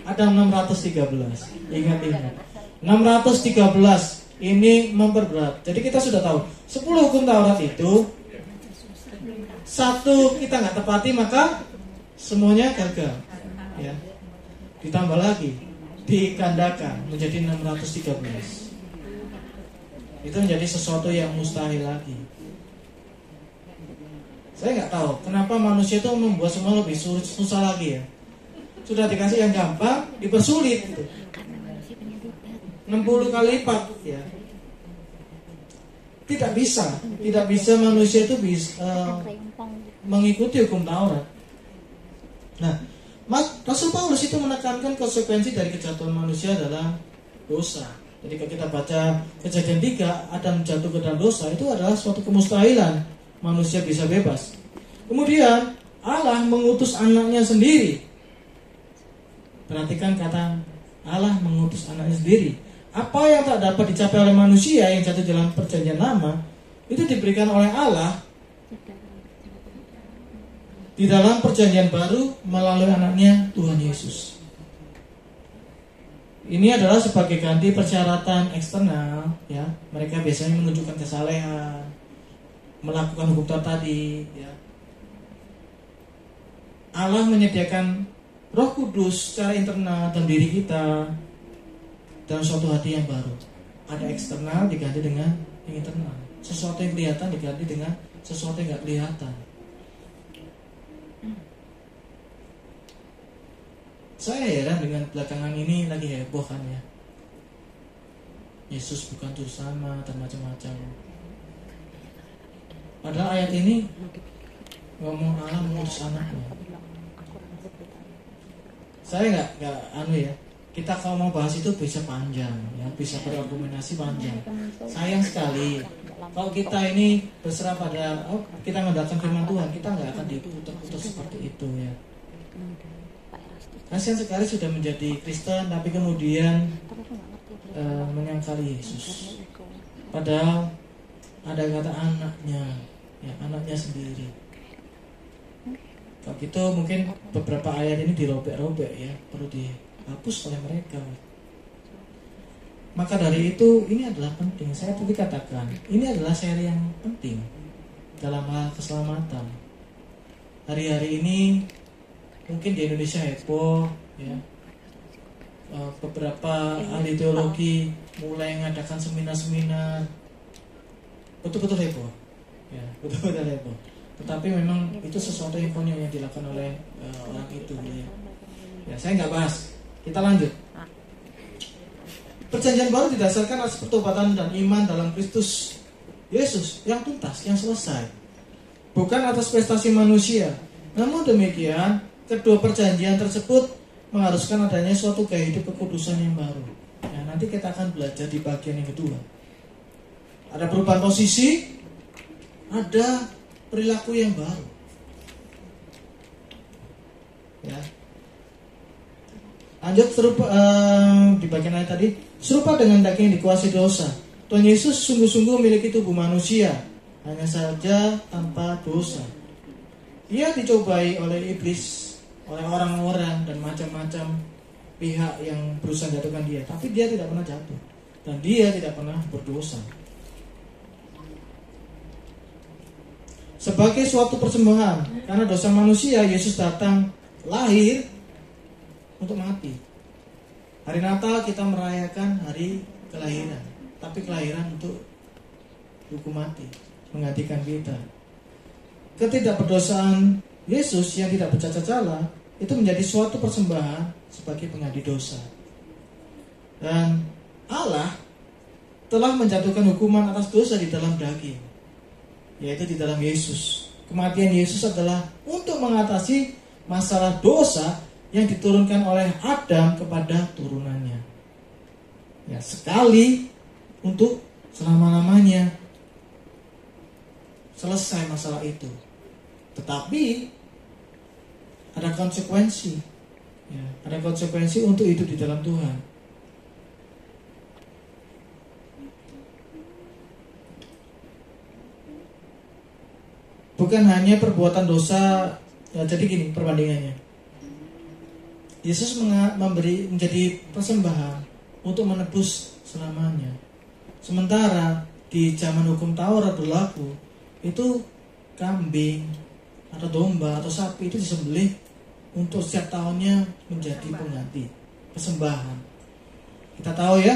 Ada 613. Ingat-ingat. 613. Ini memperberat. Jadi kita sudah tahu 10 hukum Taurat itu, satu kita nggak tepati maka semuanya gagal. Ya. Ditambah lagi, digandakan menjadi 613. Itu menjadi sesuatu yang mustahil lagi. Saya nggak tahu kenapa manusia itu membuat semua lebih susah lagi ya. Sudah dikasih yang gampang, dipersulit gitu. 60 kali lipat ya. Tidak bisa manusia itu bisa mengikuti hukum Taurat. Nah, Rasul Paulus itu menekankan konsekuensi dari kejatuhan manusia adalah dosa. Jadi kalau kita baca Kejadian 3, Adam jatuh ke dalam dosa, itu adalah suatu kemustahilan manusia bisa bebas. Kemudian Allah mengutus anaknya sendiri. Perhatikan kata Allah mengutus anaknya sendiri. Apa yang tak dapat dicapai oleh manusia yang jatuh dalam perjanjian lama, itu diberikan oleh Allah di dalam perjanjian baru melalui anaknya Tuhan Yesus. Ini adalah sebagai ganti persyaratan eksternal, ya. Mereka biasanya menunjukkan kesalehan, melakukan hukum Taurat tadi, ya. Allah menyediakan Roh Kudus secara internal dalam diri kita, dalam suatu hati yang baru. Ada eksternal diganti dengan yang internal. Sesuatu yang kelihatan diganti dengan sesuatu yang nggak kelihatan. Saya heran dengan belakangan ini lagi heboh kan ya. Yesus bukan juru selamat dan macam-macam. Padahal ayat ini ngomong Allah mengutus anaknya. Saya nggak ya. Kita kalau mau bahas itu bisa panjang, ya, bisa berargumentasi panjang. Sayang sekali kalau kita ini berserah pada kita mengandalkan firman Tuhan, kita nggak akan diputar-putar seperti itu ya. Kasihan sekali sudah menjadi Kristen tapi kemudian menyangkali Yesus. Padahal ada kata anaknya, ya, anaknya sendiri. Kalau gitu mungkin beberapa ayat ini dirobek-robek ya, perlu dihapus oleh mereka. Maka dari itu ini adalah penting. Saya tadi katakan ini adalah seri yang penting dalam hal keselamatan. Hari-hari ini mungkin di Indonesia heboh ya. Beberapa ahli teologi mulai mengadakan seminar-seminar. Betul-betul heboh. Ya, betul-betul heboh. Tetapi memang itu sesuatu yang konyol yang dilakukan oleh orang itu ya. Ya, saya nggak bahas. Kita lanjut. Perjanjian baru didasarkan atas pertobatan dan iman dalam Kristus Yesus yang tuntas, yang selesai. Bukan atas prestasi manusia. Namun demikian, kedua perjanjian tersebut mengharuskan adanya suatu gaya hidup kekudusan yang baru. Ya, nanti kita akan belajar di bagian yang kedua. Ada perubahan posisi, ada perilaku yang baru. Ya. Lanjut serupa di bagian ayat tadi, serupa dengan daging yang dikuasai dosa. Tuhan Yesus sungguh-sungguh memiliki tubuh manusia, hanya saja tanpa dosa. Ia dicobai oleh iblis, oleh orang-orang dan macam-macam pihak yang berusaha menjatuhkan dia, tapi dia tidak pernah jatuh dan dia tidak pernah berdosa. Sebagai suatu persembahan karena dosa manusia, Yesus datang lahir untuk mati. Hari Natal kita merayakan hari kelahiran, tapi kelahiran untuk hukum mati, menggantikan kita. Ketidakberdosaan Yesus yang tidak bercacat celah itu menjadi suatu persembahan sebagai pengganti dosa. Dan Allah telah menjatuhkan hukuman atas dosa di dalam daging, yaitu di dalam Yesus. Kematian Yesus adalah untuk mengatasi masalah dosa yang diturunkan oleh Adam kepada turunannya. Ya, sekali untuk selama-lamanya selesai masalah itu. Tetapi ada konsekuensi. Ya, ada konsekuensi untuk hidup di dalam Tuhan. Bukan hanya perbuatan dosa. Ya, jadi gini perbandingannya. Yesus menjadi persembahan untuk menebus selamanya. Sementara di zaman hukum Taurat berlaku, itu kambing atau domba atau sapi itu disembelih untuk setiap tahunnya menjadi pengganti persembahan. Kita tahu ya,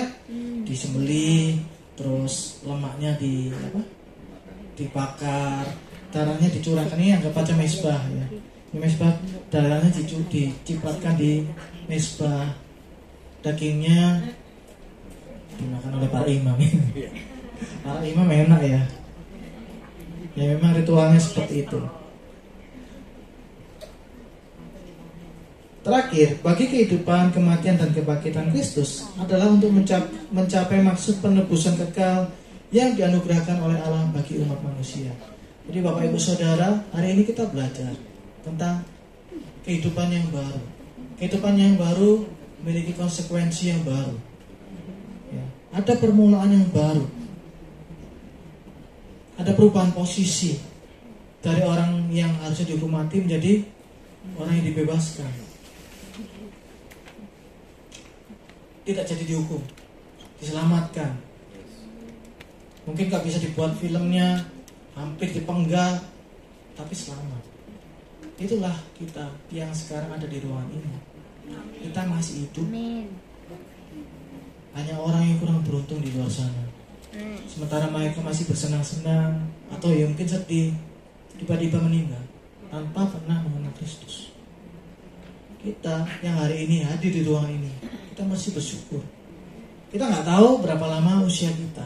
disembelih, terus lemaknya dibakar, darahnya dicurahkan. Ini anggap aja mesbah ya. Mesbah, darahnya dicipratkan di mesbah, dagingnya dimakan oleh para imam. Para imam enak ya. Ya memang ritualnya seperti itu. Terakhir, bagi kehidupan, kematian dan kebangkitan Kristus adalah untuk mencapai maksud penebusan kekal yang dianugerahkan oleh Allah bagi umat manusia. Jadi Bapak Ibu Saudara, hari ini kita belajar tentang kehidupan yang baru. Kehidupan yang baru memiliki konsekuensi yang baru. Ya, ada permulaan yang baru. Ada perubahan posisi dari orang yang harusnya dihukum mati menjadi orang yang dibebaskan. Tidak jadi dihukum, diselamatkan. Mungkin gak bisa dibuat filmnya, hampir dipenggal, tapi selamat. Itulah kita yang sekarang ada di ruangan ini. Kita masih hidup. Hanya orang yang kurang beruntung di luar sana. Sementara mereka masih bersenang-senang, atau ya mungkin sedih, tiba-tiba meninggal tanpa pernah mengenal Kristus. Kita yang hari ini hadir di ruangan ini, kita masih bersyukur. Kita nggak tahu berapa lama usia kita,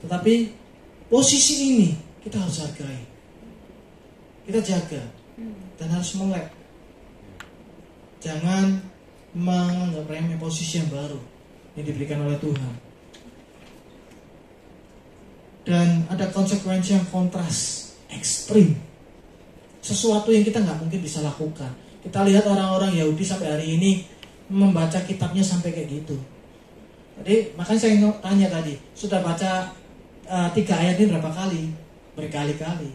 tetapi posisi ini kita harus hargai. Kita jaga dan harus melek. Jangan menganggap remeh posisi yang baru yang diberikan oleh Tuhan. Dan ada konsekuensi yang kontras, ekstrim. Sesuatu yang kita nggak mungkin bisa lakukan. Kita lihat orang-orang Yahudi sampai hari ini membaca kitabnya sampai kayak gitu. Jadi makanya saya tanya tadi, sudah baca 3 ayat ini berapa kali? Berkali-kali.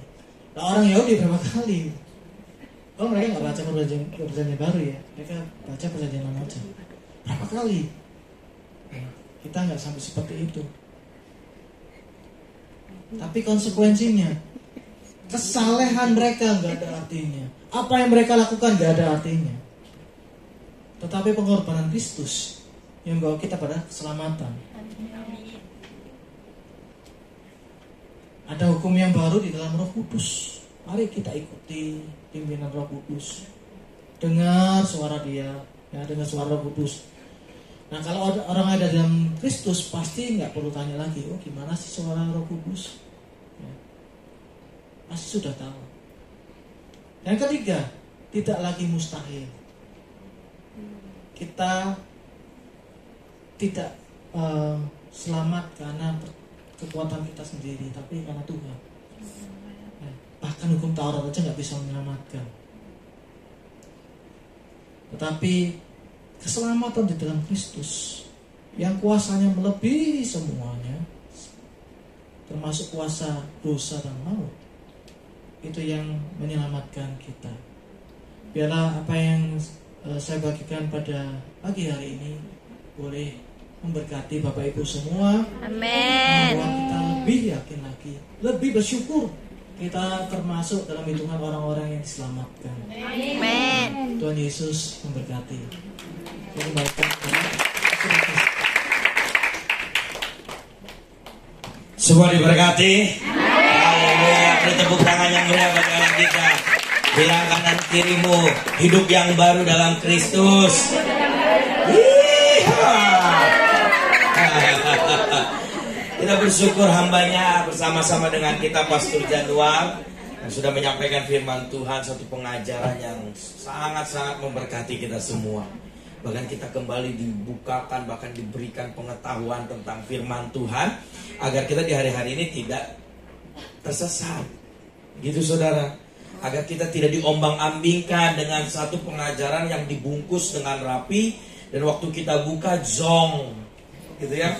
Nah, orang Yahudi berapa kali? Oh, mereka nggak baca perjanjian baru ya, mereka baca perjanjian lama aja. Berapa kali? Nah, kita nggak sampai seperti itu. Tapi konsekuensinya, kesalehan mereka nggak ada artinya. Apa yang mereka lakukan nggak ada artinya. Tetapi pengorbanan Kristus yang membawa kita pada keselamatan. Ada hukum yang baru di dalam Roh Kudus. Mari kita ikuti pimpinan Roh Kudus. Dengar suara Dia, ya, dengar suara Roh Kudus. Nah, kalau orang ada dalam Kristus pasti nggak perlu tanya lagi, oh gimana sih suara Roh Kudus? Ya, pasti sudah tahu. Yang ketiga, tidak lagi mustahil. Kita tidak selamat karena kekuatan kita sendiri, tapi karena Tuhan. Ya, bahkan hukum Taurat aja nggak bisa menyelamatkan. Tetapi keselamatan di dalam Kristus yang kuasanya melebihi semuanya, termasuk kuasa dosa dan maut, itu yang menyelamatkan kita. Biarlah apa yang saya bagikan pada pagi hari ini boleh memberkati Bapak Ibu semua. Amin. Membuat kita lebih yakin lagi, lebih bersyukur kita termasuk dalam hitungan orang-orang yang diselamatkan. Amin. Tuhan Yesus memberkati. Semua diberkati. Haleluya. Beri tepuk tangan yang meriah bagi anak kita. Bilang kanan kirimu, hidup yang baru dalam Kristus. Kita bersyukur hambanya bersama-sama dengan kita Pastor Januar yang sudah menyampaikan firman Tuhan, satu pengajaran yang sangat-sangat memberkati kita semua. Bahkan kita kembali dibukakan, bahkan diberikan pengetahuan tentang firman Tuhan agar kita di hari-hari ini tidak tersesat. Gitu saudara. Agar kita tidak diombang-ambingkan dengan satu pengajaran yang dibungkus dengan rapi dan waktu kita buka zong. Gitu ya.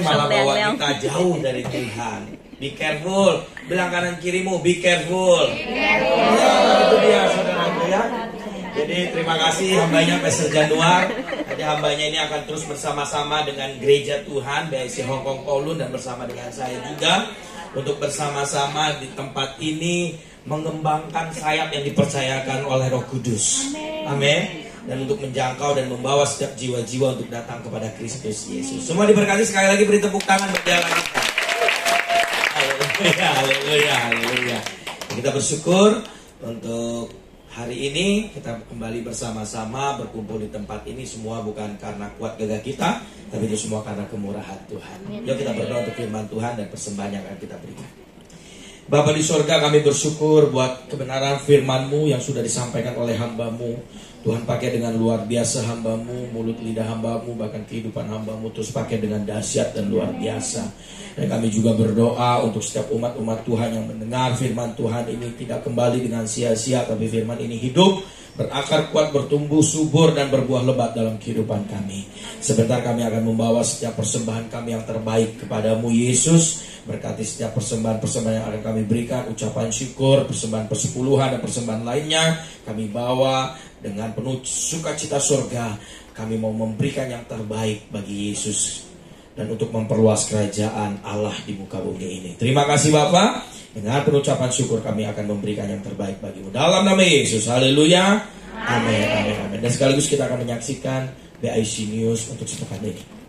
Malah bawa kita jauh dari Tuhan. Be careful. Bilang kanan kirimu, be careful. Ya, itu dia saudara ya. Jadi terima kasih hambanya Pastor Januar. Nanti hambanya ini akan terus bersama-sama dengan gereja Tuhan BIC Hong Kong Kowloon dan bersama dengan saya juga untuk bersama-sama di tempat ini mengembangkan sayap yang dipercayakan oleh Roh Kudus. Amin. Dan untuk menjangkau dan membawa setiap jiwa-jiwa untuk datang kepada Kristus Yesus. Semua diberkati, sekali lagi beri tepuk tangan berjalan kita. Haleluya, haleluya, haleluya. Kita bersyukur untuk hari ini kita kembali bersama-sama berkumpul di tempat ini. Semua bukan karena kuat gagah kita, tapi itu semua karena kemurahan Tuhan. Yuk kita berdoa untuk firman Tuhan dan persembahan yang akan kita berikan. Bapa di sorga, kami bersyukur buat kebenaran firman-Mu yang sudah disampaikan oleh hamba-Mu. Tuhan pakai dengan luar biasa hamba-Mu, mulut lidah hamba-Mu, bahkan kehidupan hamba-Mu terus pakai dengan dahsyat dan luar biasa. Dan kami juga berdoa untuk setiap umat-umat Tuhan yang mendengar firman Tuhan ini tidak kembali dengan sia-sia, tapi firman ini hidup, berakar kuat, bertumbuh subur dan berbuah lebat dalam kehidupan kami. Sebentar kami akan membawa setiap persembahan kami yang terbaik kepadamu Yesus. Berkati setiap persembahan-persembahan yang akan kami berikan, ucapan syukur, persembahan persepuluhan dan persembahan lainnya kami bawa dengan penuh sukacita surga. Kami mau memberikan yang terbaik bagi Yesus dan untuk memperluas kerajaan Allah di muka bumi ini. Terima kasih Bapa. Dengan penucapan syukur kami akan memberikan yang terbaik bagimu dalam nama Yesus. Haleluya. Amin. Amin. Amin. Dan sekaligus kita akan menyaksikan BIC News untuk sepekan ini.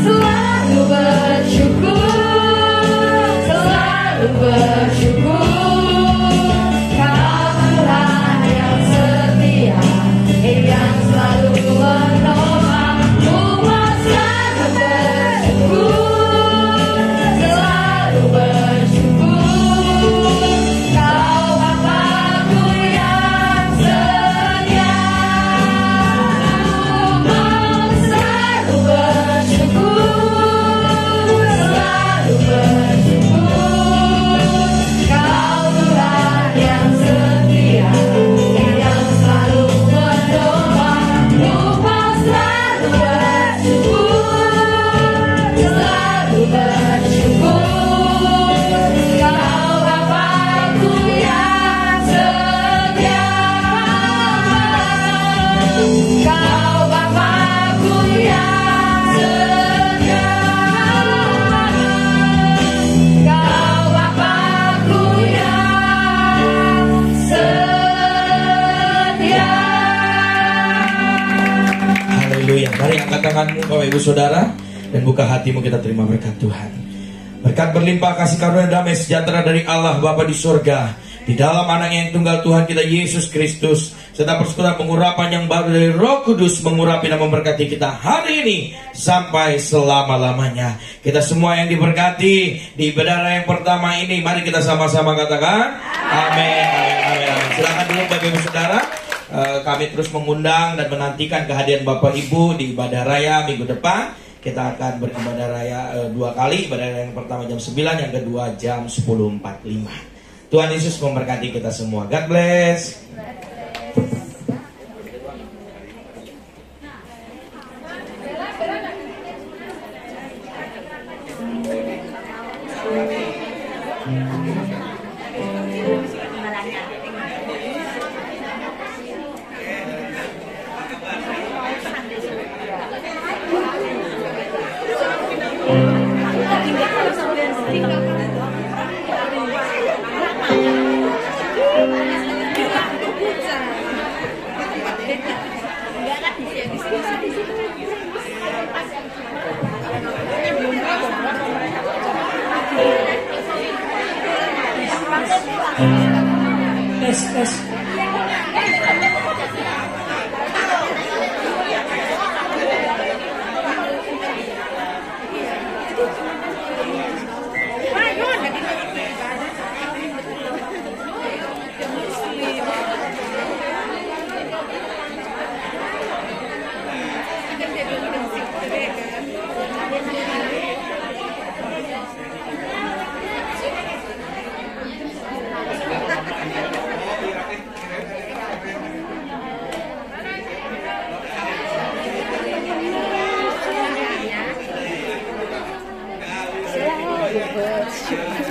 Selalu menolongmu, selalu bersyukur. Bapak Ibu Saudara, dan buka hatimu, kita terima berkat Tuhan. Berkat berlimpah kasih karunia damai sejahtera dari Allah Bapa di surga, di dalam anak yang tunggal Tuhan kita Yesus Kristus, serta persekutuan pengurapan yang baru dari Roh Kudus mengurapi dan memberkati kita hari ini sampai selama-lamanya. Kita semua yang diberkati di ibadah yang pertama ini, mari kita sama-sama katakan amin, amin, amin, amin. Silakan dulu Bapak Ibu Saudara. Kami terus mengundang dan menantikan kehadiran Bapak Ibu di ibadah raya minggu depan. Kita akan beribadah raya 2 kali. Ibadah raya yang pertama jam 9, yang kedua jam 10.45. Tuhan Yesus memberkati kita semua. God bless. Tes. Sure.